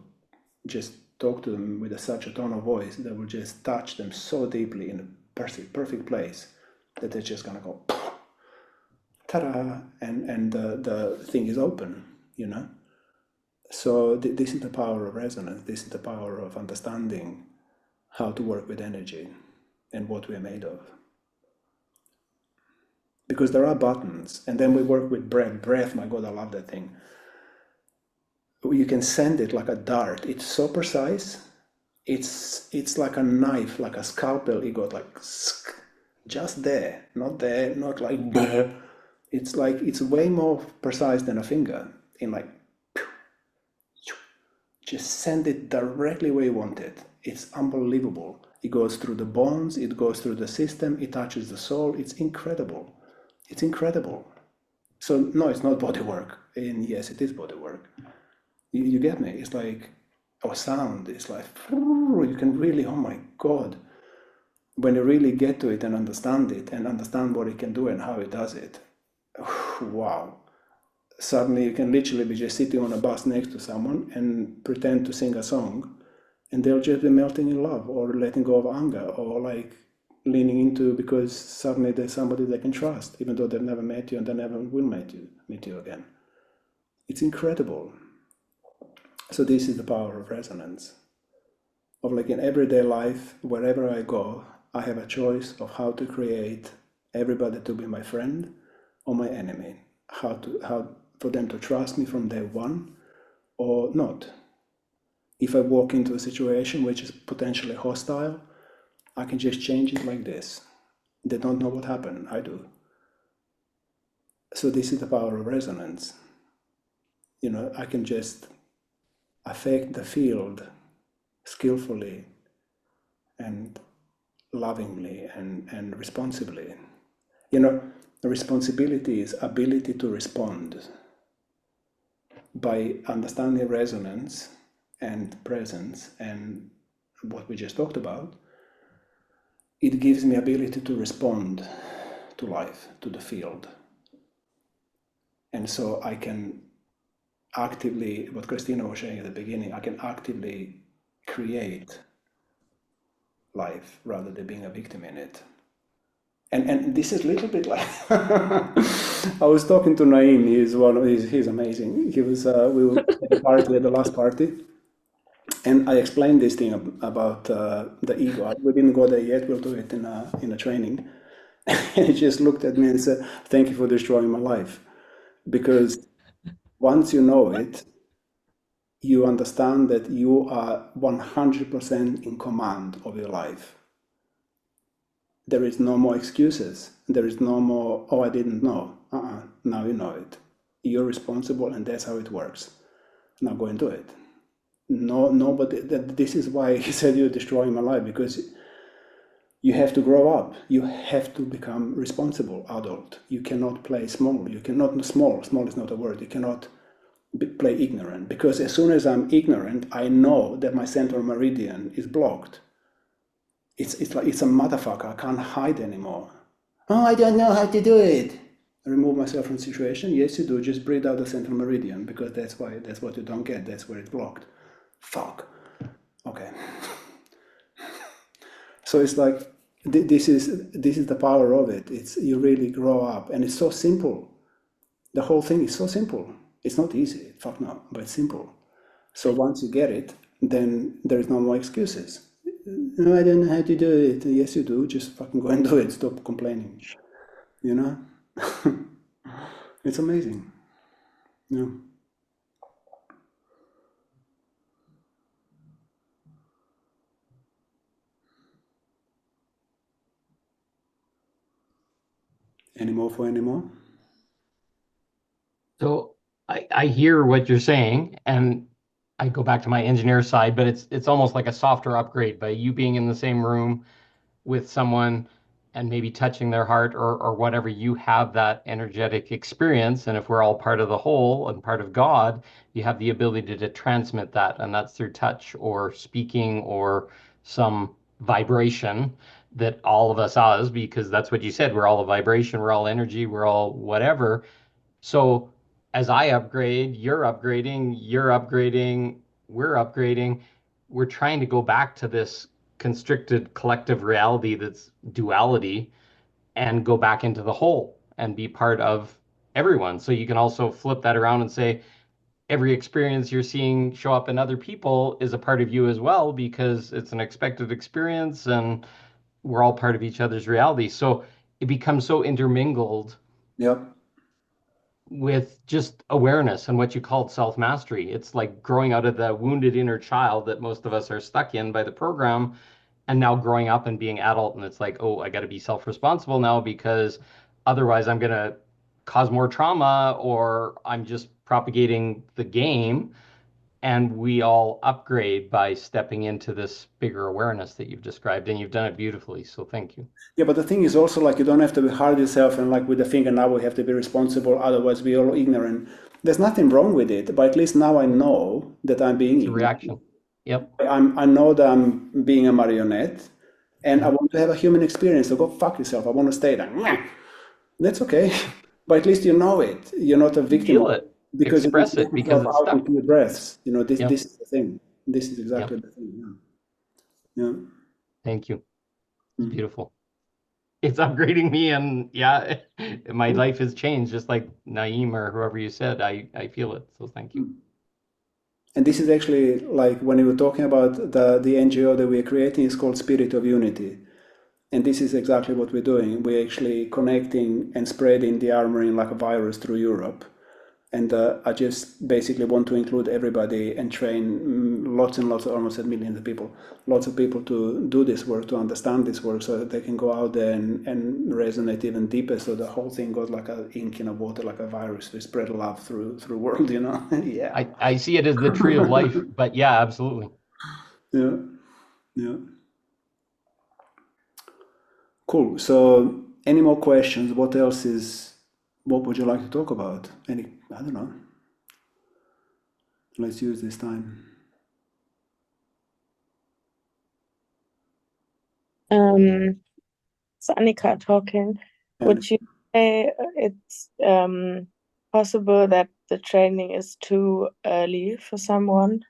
just talk to them with such a tone of voice that will just touch them so deeply in a perfect place that they're just gonna go ta-da, and the thing is open, you know. So this is the power of resonance. This is the power of understanding how to work with energy and what we're made of. Because there are buttons, and then we work with breath. Breath, my God, I love that thing. You can send it like a dart. It's so precise. It's like a knife, like a scalpel. You got like just there, not like it's like, it's way more precise than a finger. In like, just send it directly where you want it. It's unbelievable. It goes through the bones. It goes through the system. It touches the soul. It's incredible. It's incredible. So no, it's not body work. And yes, it is body work. You get me? It's like, or sound, it's like, you can really, oh my God. When you really get to it and understand it and understand what it can do and how it does it, wow. Suddenly you can literally be just sitting on a bus next to someone and pretend to sing a song, and they'll just be melting in love, or letting go of anger, or like leaning into, because suddenly there's somebody they can trust, even though they've never met you and they never will meet you again. It's incredible. So this is the power of resonance. Of like in everyday life, wherever I go, I have a choice of how to create everybody to be my friend or my enemy. How for them to trust me from day one or not. If I walk into a situation which is potentially hostile, I can just change it like this. They don't know what happened, I do. So this is the power of resonance. You know, I can just affect the field skillfully and lovingly and responsibly. You know, the responsibility is ability to respond. By understanding resonance and presence and what we just talked about, it gives me ability to respond to life, to the field. And so I can actively, what Christina was saying at the beginning, I can actively create life rather than being a victim in it. And this is a little bit like I was talking to Naeem. He's amazing. He was we were at the last party, and I explained this thing about the ego. We didn't go there yet. We'll do it in a training. And he just looked at me and said, "Thank you for destroying my life," because once you know it, you understand that you are 100% in command of your life. There is no more excuses. There is no more, oh, I didn't know. Now you know it. You're responsible, and that's how it works. Now go and do it. Nobody. This is why he said you're destroying my life, because you have to grow up. You have to become responsible adult. You cannot play small. You cannot small. Small is not a word. You cannot play ignorant, because as soon as I'm ignorant, I know that my central meridian is blocked. It's like it's a motherfucker. I can't hide anymore. Oh, I don't know how to do it. I remove myself from the situation. Yes, you do. Just breathe out the central meridian, because that's what you don't get. That's where it's blocked. Fuck. Okay. So it's like this is the power of it. It's you really grow up, and it's so simple. The whole thing is so simple. It's not easy. Fuck no, but it's simple. So once you get it, then there is no more excuses. No, I don't know how to do it. Yes, you do. Just fucking go and do it. Stop complaining. You know? It's amazing. Yeah. Any more? So I hear what you're saying, and I go back to my engineer side, but it's almost like a software upgrade by you being in the same room with someone and maybe touching their heart or whatever. You have that energetic experience, and if we're all part of the whole and part of God, you have the ability to transmit that, and that's through touch or speaking or some vibration that all of us is, because that's what you said, we're all a vibration, we're all energy, we're all whatever. So as I upgrade, you're upgrading, we're upgrading. We're trying to go back to this constricted collective reality that's duality and go back into the whole and be part of everyone. So you can also flip that around and say every experience you're seeing show up in other people is a part of you as well, because it's an expected experience and we're all part of each other's reality. So it becomes so intermingled. Yep. With just awareness and what you called self-mastery. It's like growing out of the wounded inner child that most of us are stuck in by the program, and now growing up and being adult, and it's like, oh, I got to be self-responsible now, because otherwise I'm going to cause more trauma, or I'm just propagating the game. And we all upgrade by stepping into this bigger awareness that you've described, and you've done it beautifully. So thank you. Yeah, but the thing is also, like, you don't have to be hard yourself and like with the finger, now we have to be responsible, otherwise we're all ignorant. There's nothing wrong with it, but at least now I know that I'm being It's a ignorant. reaction. Yep. I know that I'm being a marionette, and I want to have a human experience. So go fuck yourself. I want to stay there. That's okay, but at least you know it. You're not a victim. Feel it. Because express it, because it's out stuck. into your breaths. You know, this Yep. this is the thing. This is exactly Yep. the thing. Yeah. Yeah. Thank you. It's beautiful. It's upgrading me, and yeah, my life has changed, just like Naeem or whoever you said. I feel it. So thank you. And this is actually, like, when you were talking about the NGO that we're creating, is called Spirit of Unity. And this is exactly what we're doing. We're actually connecting and spreading the Dearmouring like a virus through Europe. And I just basically want to include everybody and train lots and lots, almost a million of people, lots of people to do this work, to understand this work, so that they can go out there and resonate even deeper. So the whole thing goes like a ink in a water, like a virus. We spread love through world, you know. Yeah. I see it as the tree of life, but yeah, absolutely. Yeah. Yeah. Cool. So any more questions? What else is? What would you like to talk about? I don't know. Let's use this time. It's Annika talking. Would you say it's possible that the training is too early for someone?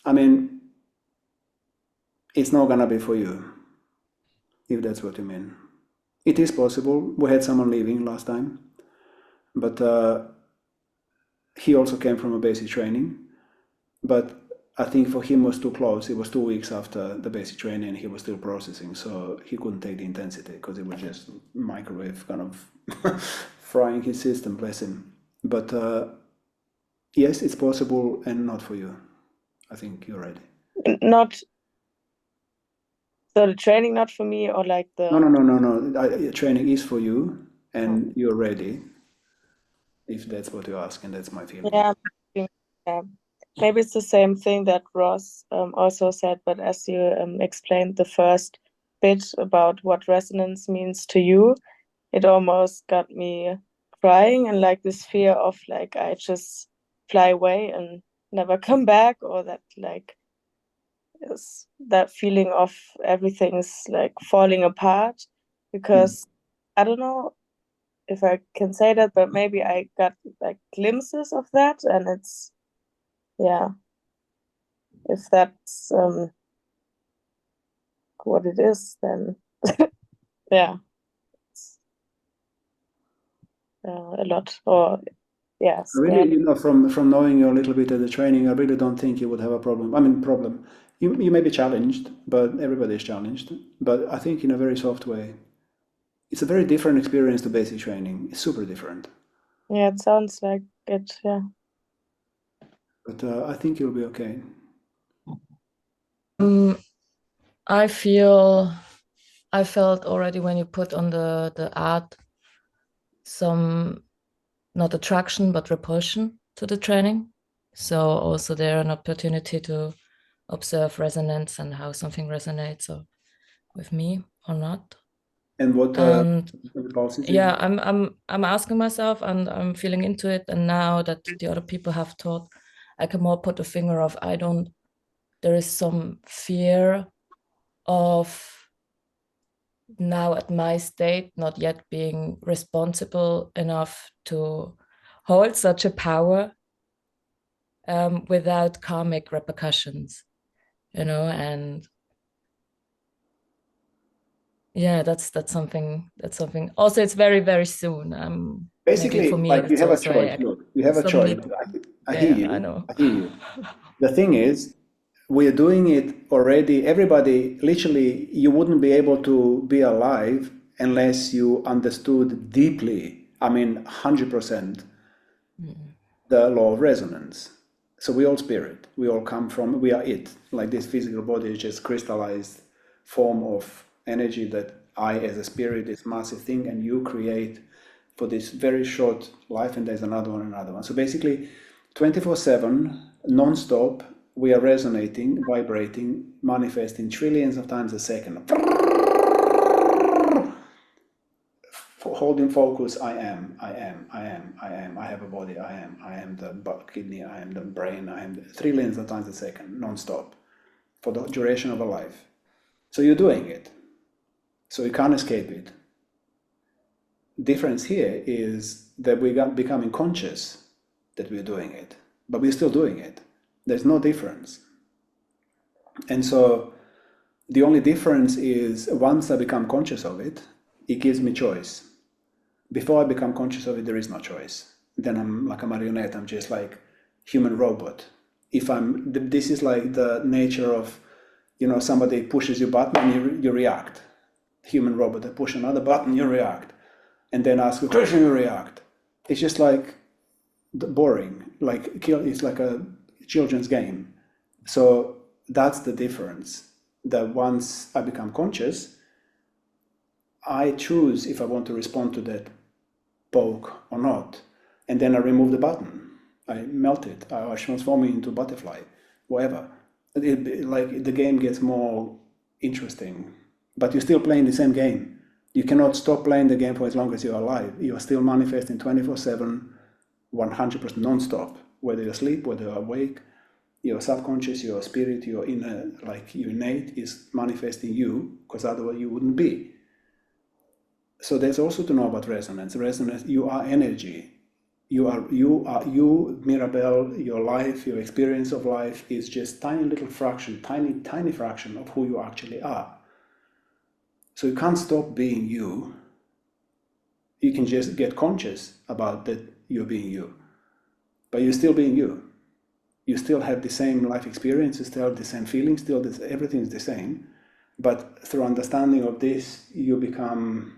I mean, it's not gonna be for you, if that's what you mean. It is possible. We had someone leaving last time, but he also came from a basic training. But I think for him it was too close. It was 2 weeks after the basic training, and he was still processing, so he couldn't take the intensity because it was just microwave kind of frying his system, bless him. But yes, it's possible, and not for you. I think you're ready. Not so the training, not for me, or like the No. Training is for you, and you're ready. If that's what you ask, and that's my feeling. Yeah. Maybe it's the same thing that Ross also said, but as you explained the first bit about what resonance means to you, it almost got me crying, and like this fear of like I just fly away and never come back, or that like is that feeling of everything's like falling apart, because I don't know if I can say that, but maybe I got like glimpses of that, and it's if that's what it is, then it's, a lot. Or yes, Really, from knowing you a little bit at the training, I really don't think you would have a problem. I mean, problem. You may be challenged, but everybody is challenged. But I think in a very soft way. It's a very different experience to basic training. It's super different. Yeah, it sounds like it. Yeah. But I think you'll be okay. I felt already when you put on the art some not attraction but repulsion to the training. So also there an opportunity to observe resonance and how something resonates with me or not. And what and the pulses? Yeah, I'm asking myself, and I'm feeling into it. And now that the other people have taught, I can more put a finger of, there is some fear of now at my state not yet being responsible enough to hold such a power without karmic repercussions, and yeah, that's something. Also, it's very, very soon. Basically, maybe for me, like you it's have a also choice. Look, you have a choice. suddenly, I hear yeah, you. I know. I hear you. The thing is, we are doing it already. Everybody, literally, you wouldn't be able to be alive unless you understood deeply, 100%, the law of resonance. So we all spirit. We all come from, we are it. Like this physical body is just crystallized form of energy that I, as a spirit, this massive thing, and you create for this very short life, and there's another one. So basically, 24/7, non-stop, we are resonating, vibrating, manifesting trillions of times a second. Holding focus, I am, I have a body, I am the kidney, I am the brain, I am trillions of times a second, non-stop, for the duration of a life. So you're doing it. So you can't escape it. Difference here is that we got becoming conscious that we're doing it, but we're still doing it. There's no difference. And so the only difference is once I become conscious of it, it gives me choice. Before I become conscious of it, there is no choice. Then I'm like a marionette. I'm just like human robot. This is like the nature of, somebody pushes your button, you react. Human robot, they push another button, you react. And then ask a question, you react. It's just like boring. It's like a children's game. So that's the difference. That once I become conscious, I choose if I want to respond to that poke or not. And then I remove the button. I melt it. I transform it into a butterfly, whatever. The game gets more interesting. But you're still playing the same game. You cannot stop playing the game for as long as you're alive. You're still manifesting 24/7, 100% non-stop. Whether you're asleep, whether you're awake, your subconscious, your spirit, your inner, your innate is manifesting you, because otherwise you wouldn't be. So there's also to know about resonance. Resonance, you are energy. You, Mirabelle, your life, your experience of life is just tiny little fraction, tiny fraction of who you actually are. So you can't stop being you. You can just get conscious about that you're being you. But you're still being you. You still have the same life experience, you still have the same feelings, everything is the same. But through understanding of this, you become,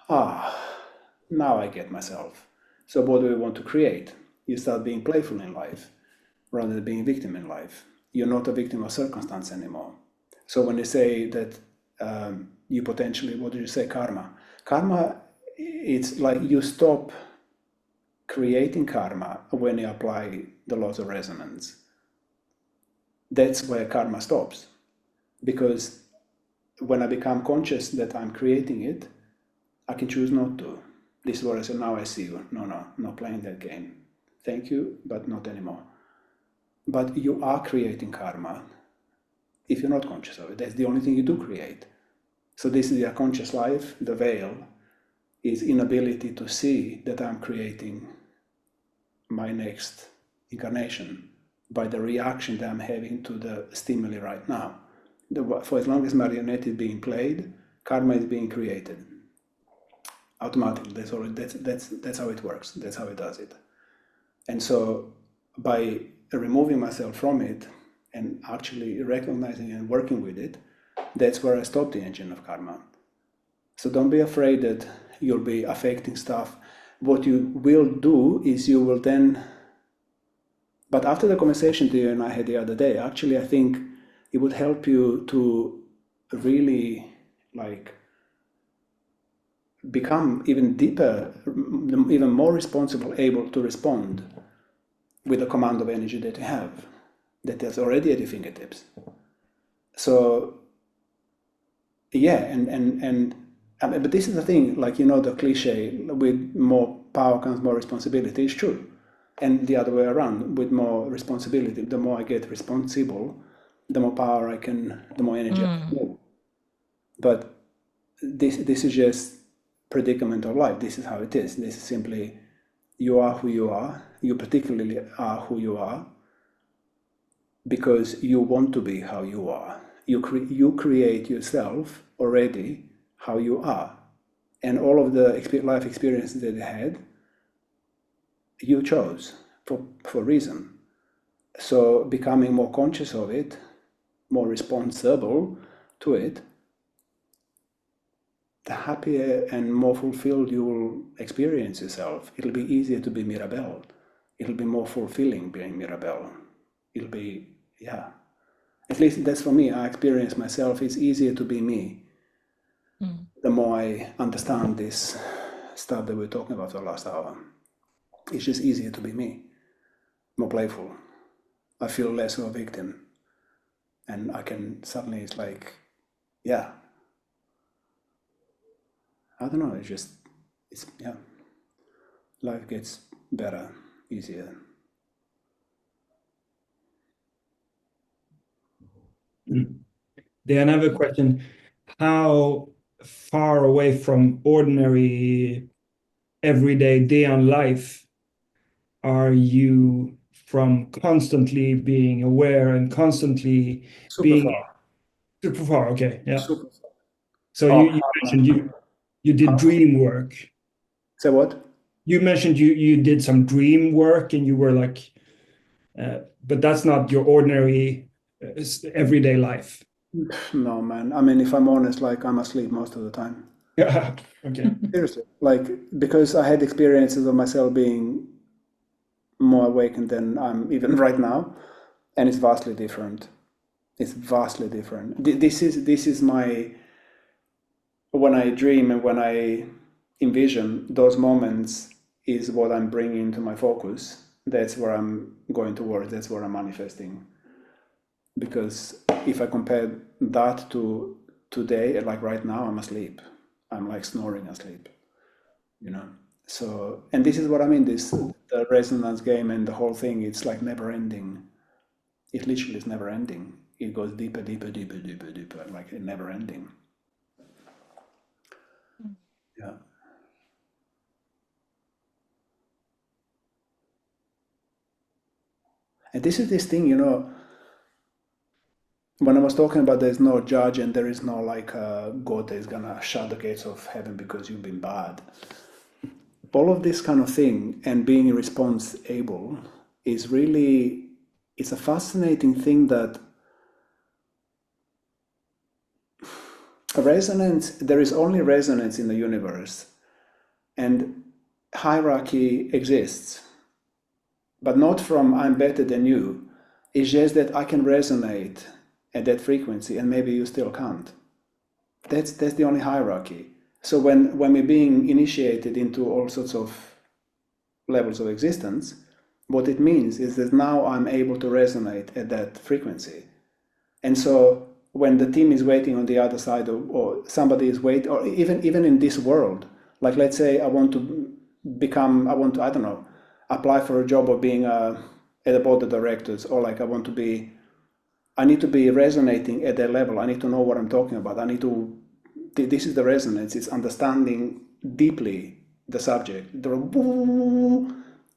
now I get myself. So what do we want to create? You start being playful in life, rather than being a victim in life. You're not a victim of circumstance anymore. So when they say that you potentially, what did you say, karma? Karma, it's like you stop creating karma when you apply the laws of resonance. That's where karma stops. Because when I become conscious that I'm creating it, I can choose not to. This is what I said, now I see you. No, not playing that game. Thank you, but not anymore. But you are creating karma if you're not conscious of it. That's the only thing you do create. So this is your conscious life. The veil is inability to see that I'm creating my next incarnation by the reaction that I'm having to the stimuli right now. For as long as marionette is being played, karma is being created automatically. That's how it works. That's how it does it. And so by removing myself from it and actually recognizing and working with it, that's where I stop the engine of karma. So don't be afraid that you'll be affecting stuff. What you will do is you will then, but after the conversation that you and I had the other day, actually I think it would help you to really become even deeper, even more responsible, able to respond with the command of energy that you have, that is already at your fingertips. So yeah, but this is the thing, like, the cliche, with more power comes more responsibility, is true. And the other way around, with more responsibility, the more I get responsible, the more power the more energy I can move. But this is just predicament of life. This is how it is. This is simply, you are who you are. You particularly are who you are because you want to be how you are. You create yourself already how you are. And all of the life experiences that you had, you chose for a reason. So becoming more conscious of it, more responsible to it, the happier and more fulfilled you will experience yourself. It'll be easier to be Mirabelle. It'll be more fulfilling being Mirabelle. It'll be, yeah. At least that's for me. I experience myself. It's easier to be me. The more I understand this stuff that we're talking about for the last hour. It's just easier to be me. More playful. I feel less of a victim. And I can suddenly, it's like, yeah. I don't know, yeah. Life gets better, easier. Then I have a question. How far away from ordinary, everyday day-on life are you from constantly being aware and constantly Super far. Super far, okay, yeah. Super far. So you mentioned you did dream work. Say what? You mentioned you did some dream work and you were like, but that's not your ordinary everyday life. No, man. I mean, if I'm honest, like, I'm asleep most of the time. Yeah. Okay. Seriously, like, because I had experiences of myself being more awakened than I'm even right now, and it's vastly different. It's vastly different. This is my, when I dream and when I envision those moments is what I'm bringing into my focus. That's where I'm going towards. That's where I'm manifesting. Because if I compare that to today, like right now, I'm asleep. I'm like snoring asleep, So, and this is what I mean, the resonance game and the whole thing, it's like never ending. It literally is never ending. It goes deeper, deeper, deeper, deeper, deeper, like never ending. Yeah. And this is this thing, when I was talking about there's no judge and there is no like God that is gonna shut the gates of heaven because you've been bad. All of this kind of thing and being responsible is really, it's a fascinating thing that resonance, there is only resonance in the universe and hierarchy exists, but not from I'm better than you. It's just that I can resonate at that frequency and maybe you still can't. That's the only hierarchy. So when we're being initiated into all sorts of levels of existence, what it means is that now I'm able to resonate at that frequency. And so when the team is waiting on the other side or somebody is waiting, or even in this world, like let's say I want to, I don't know, apply for a job of being at the board of directors, or like I need to be resonating at that level. I need to know what I'm talking about. This is the resonance. It's understanding deeply the subject.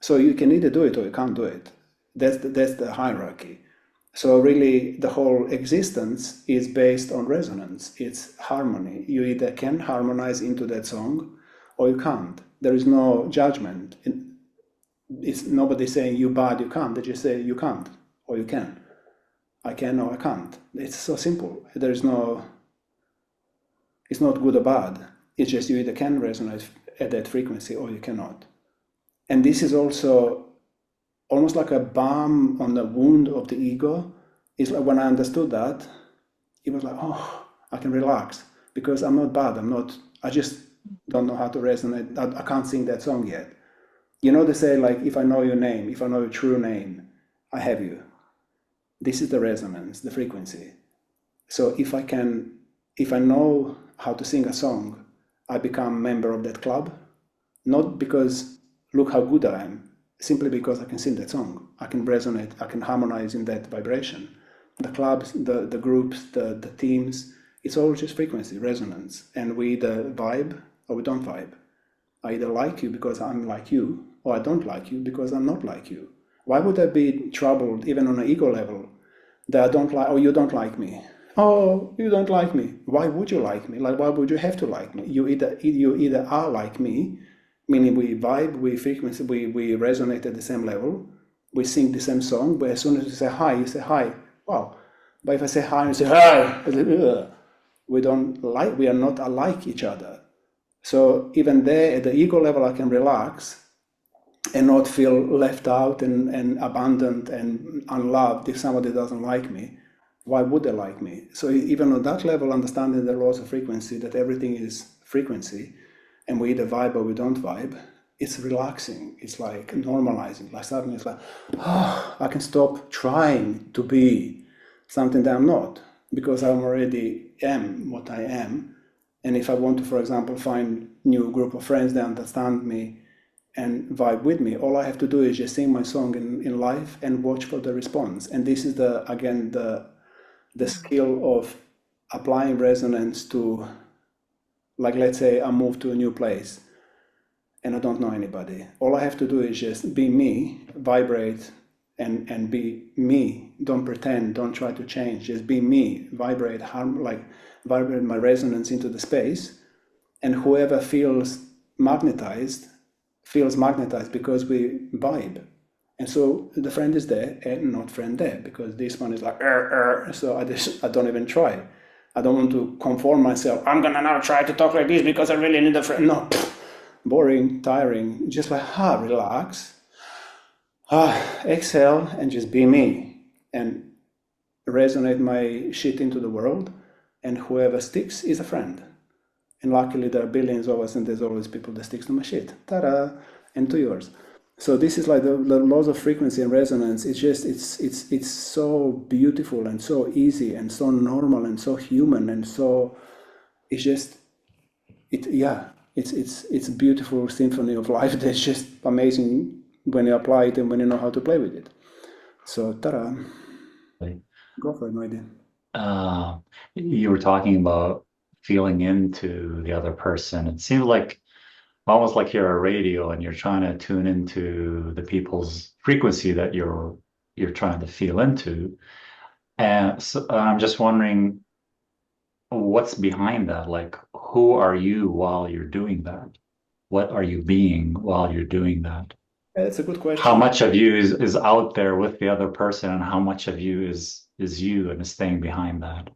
So you can either do it or you can't do it. That's the hierarchy. So really the whole existence is based on resonance. It's harmony. You either can harmonize into that song or you can't. There is no judgment. It's nobody saying you bad, you can't. They just say you can't or you can. I can or I can't. It's so simple. It's not good or bad. It's just you either can resonate at that frequency or you cannot. And this is also almost like a balm on the wound of the ego. It's like when I understood that, it was like, oh, I can relax because I'm not bad. I just don't know how to resonate. I can't sing that song yet. You know, they say, like, if I know your name, if I know your true name, I have you. This is the resonance, the frequency. So if I know how to sing a song, I become a member of that club, not because, look how good I am, simply because I can sing that song. I can resonate, I can harmonize in that vibration. The clubs, the groups, the teams, it's all just frequency, resonance. And we either vibe or we don't vibe. I either like you because I'm like you, or I don't like you because I'm not like you. Why would I be troubled, even on an ego level, that I don't like, or you don't like me? Oh, you don't like me. Why would you like me? Like, why would you have to like me? You either are like me, meaning we vibe, we frequency, we resonate at the same level, we sing the same song, but as soon as you say hi, wow. But if I say hi and you say hi, we are not alike each other. So even there, at the ego level, I can relax and not feel left out and abandoned and unloved if somebody doesn't like me. Why would they like me? So even on that level, understanding the laws of frequency, that everything is frequency, and we either vibe or we don't vibe, it's relaxing. It's like normalizing. Like suddenly it's like, oh, I can stop trying to be something that I'm not, because I already am what I am. And if I want to, for example, find new group of friends that understand me and vibe with me, all I have to do is just sing my song in live and watch for the response. And this is the skill of applying resonance to, like, let's say I move to a new place and I don't know anybody. All I have to do is just be me, vibrate and be me. Don't pretend, don't try to change, just be me, vibrate my resonance into the space, and whoever feels magnetized because we vibe. And so the friend is there and not friend there, because this one is like, so I don't even try. I don't want to conform myself. I'm gonna now try to talk like this because I really need a friend. No, boring, tiring. Just like, relax, exhale, and just be me and resonate my shit into the world. And whoever sticks is a friend. And luckily there are billions of us, and there's always people that sticks to my shit. Ta-da! And to yours. So this is like the laws of frequency and resonance. It's just it's so beautiful and so easy and so normal and so human, and so it's just it's a beautiful symphony of life that's just amazing when you apply it and when you know how to play with it. So ta-da! Go for it, my dear. You were talking about feeling into the other person. It seems like almost like you're a radio and you're trying to tune into the people's frequency that you're trying to feel into. And so I'm just wondering what's behind that. Like, who are you while you're doing that? What are you being while you're doing that? That's a good question. How much of you is out there with the other person, and how much of you is you and is staying behind that?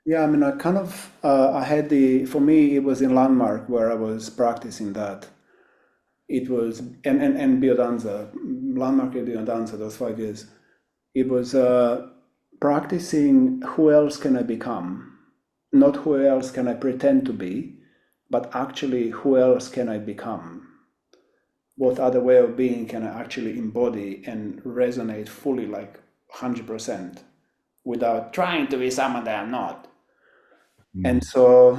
Yeah, I mean, I kind of, I had for me, it was in Landmark where I was practicing that. It was, and biodanza, Landmark and biodanza, those 5 years. It was practicing who else can I become, not who else can I pretend to be, but actually who else can I become? What other way of being can I actually embody and resonate fully, like 100%, without trying to be someone that I'm not. And so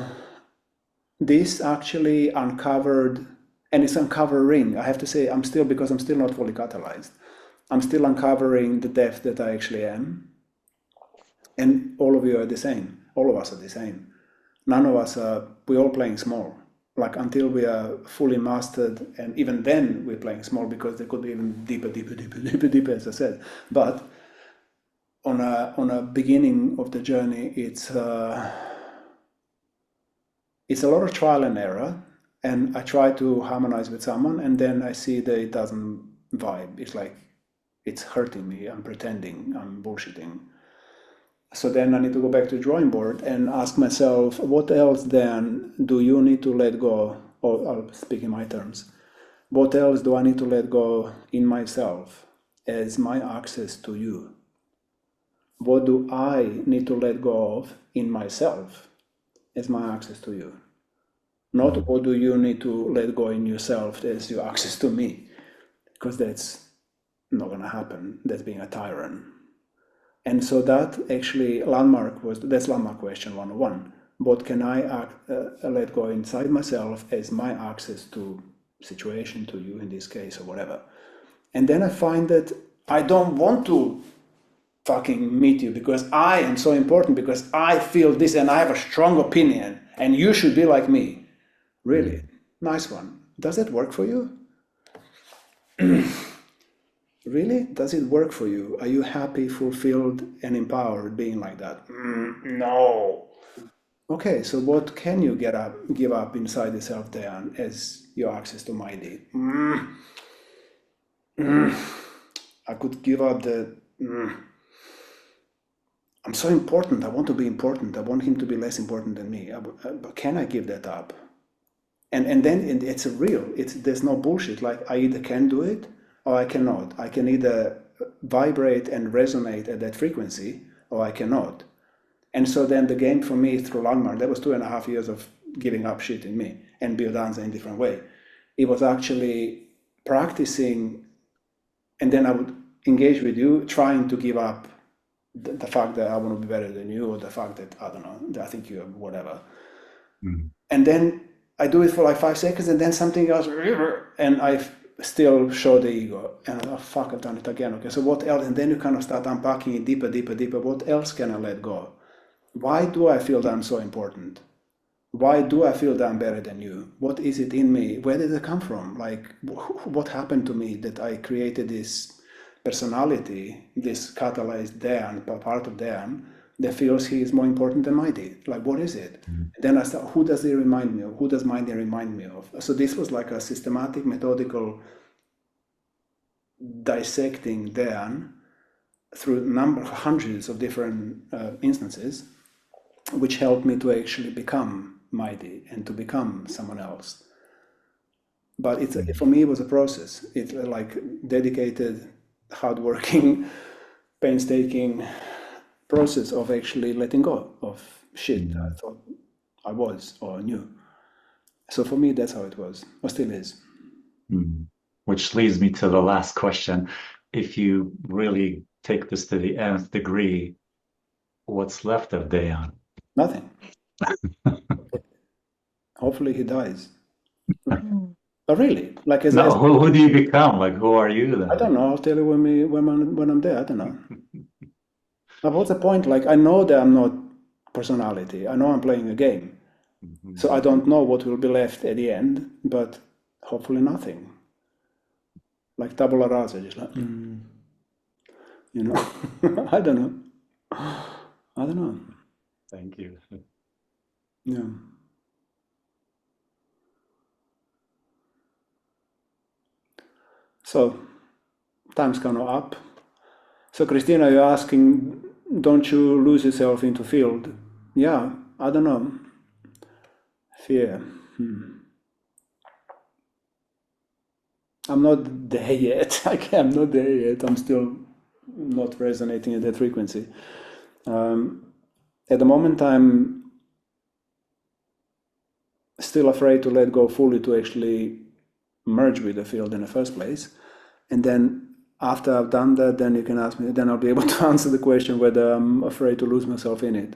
this actually uncovered, and it's uncovering, I have to say, because I'm still not fully catalyzed, I'm still uncovering the depth that I actually am. And all of you are the same. All of us are the same. None of us we're all playing small. Like, until we are fully mastered, and even then we're playing small, because there could be even deeper, as I said. But on a beginning of the journey, it's a lot of trial and error, and I try to harmonize with someone, and then I see that it doesn't vibe. It's like, it's hurting me, I'm pretending, I'm bullshitting. So then I need to go back to the drawing board and ask myself, what else then do you need to let go, or I'll speak in my terms, what else do I need to let go in myself as my access to you? What do I need to let go of in myself as my access to you? Not what do you need to let go in yourself as your access to me. because that's not going to happen. That's being a tyrant. And so that actually that's landmark question 101. What can I let go inside myself as my access to situation, to you in this case, or whatever. And then I find that I don't want to fucking meet you because I am so important, because I feel this and I have a strong opinion and you should be like me. Really? Nice one. Does that work for you? Really? Does it work for you? Are you happy, fulfilled, and empowered being like that? No. Okay, so what can you give up inside yourself there as your access to my deed? I could give up the... I'm so important. I want to be important. I want him to be less important than me. But can I give that up? And then it's real. There's no bullshit. Like, I either can do it or I cannot. I can either vibrate and resonate at that frequency or I cannot. And so then the game for me through Landmark, that was 2.5 years of giving up shit in me and biodanza in a different way. It was actually practicing, and then I would engage with you, trying to give up the fact that I want to be better than you, or the fact that, I don't know, that I think you have whatever. And then I do it for like 5 seconds, and then something else, and I still show the ego. And oh, fuck, I've done it again. Okay, so what else? And then you kind of start unpacking it deeper. What else can I let go? Why do I feel that I'm so important? Why do I feel that I'm better than you? What is it in me? Where did it come from? Like, what happened to me that I created this personality, this catalyzed Dan, part of Dan, that feels he is more important than I did? Like, what is it? And then I start, who does he remind me of? Who does mine remind me of? So this was like a systematic, methodical dissecting Dan through hundreds of different instances, which helped me to actually become mighty and to become someone else. But for me, it was a process. It's like dedicated, hardworking, painstaking process of actually letting go of shit I thought I was or knew. So for me, that's how it was, or still is. Which leads me to the last question. If you really take this to the nth degree, what's left of Dayan? Nothing. Hopefully he dies. But really, like who do you become? Like, who are you then? I don't know. I'll tell you when I'm there. I don't know. But what's the point? Like, I know that I'm not personality. I know I'm playing a game. So I don't know what will be left at the end, but hopefully nothing. Like tabula rasa, just like, you know. I don't know. Thank you. Yeah. So, time's kind of up. So, Christina, you're asking, don't you lose yourself into field? Yeah, I don't know. Fear. I'm not there yet. I'm not there yet. I'm still not resonating at that frequency. At the moment, I'm still afraid to let go fully, to actually merge with the field in the first place. And then after I've done that, then you can ask me, then I'll be able to answer the question whether I'm afraid to lose myself in it.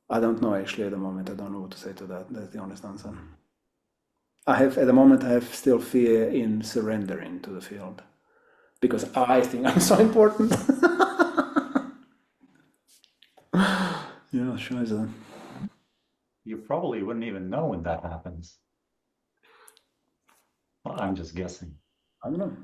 I don't know actually at the moment. I don't know what to say to that. That's the honest answer. At the moment, I have still fear in surrendering to the field because I think I'm so important. Yeah, scheiße. You probably wouldn't even know when that happens. Well, I'm just guessing. I don't know.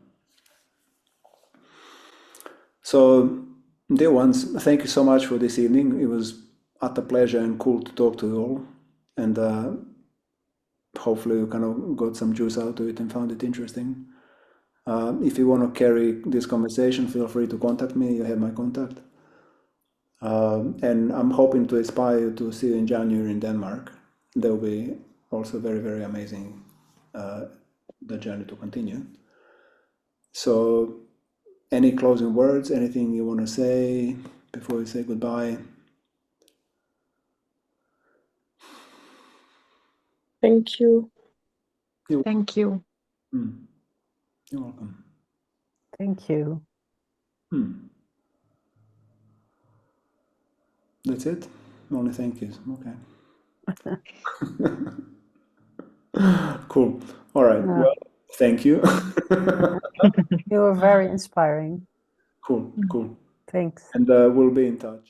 So, dear ones, thank you so much for this evening. It was utter pleasure and cool to talk to you all. And hopefully you kind of got some juice out of it and found it interesting. If you want to carry this conversation, feel free to contact me. You have my contact. And I'm hoping to inspire you to see you in January in Denmark. That will be also very, very amazing, the journey to continue. So, any closing words, anything you want to say before we say goodbye? Thank you. Thank you. You're welcome. Thank you. That's it? Only thank yous. Okay. Cool. All right. Yeah. Well, thank you. You were very inspiring. Cool. Thanks. And we'll be in touch.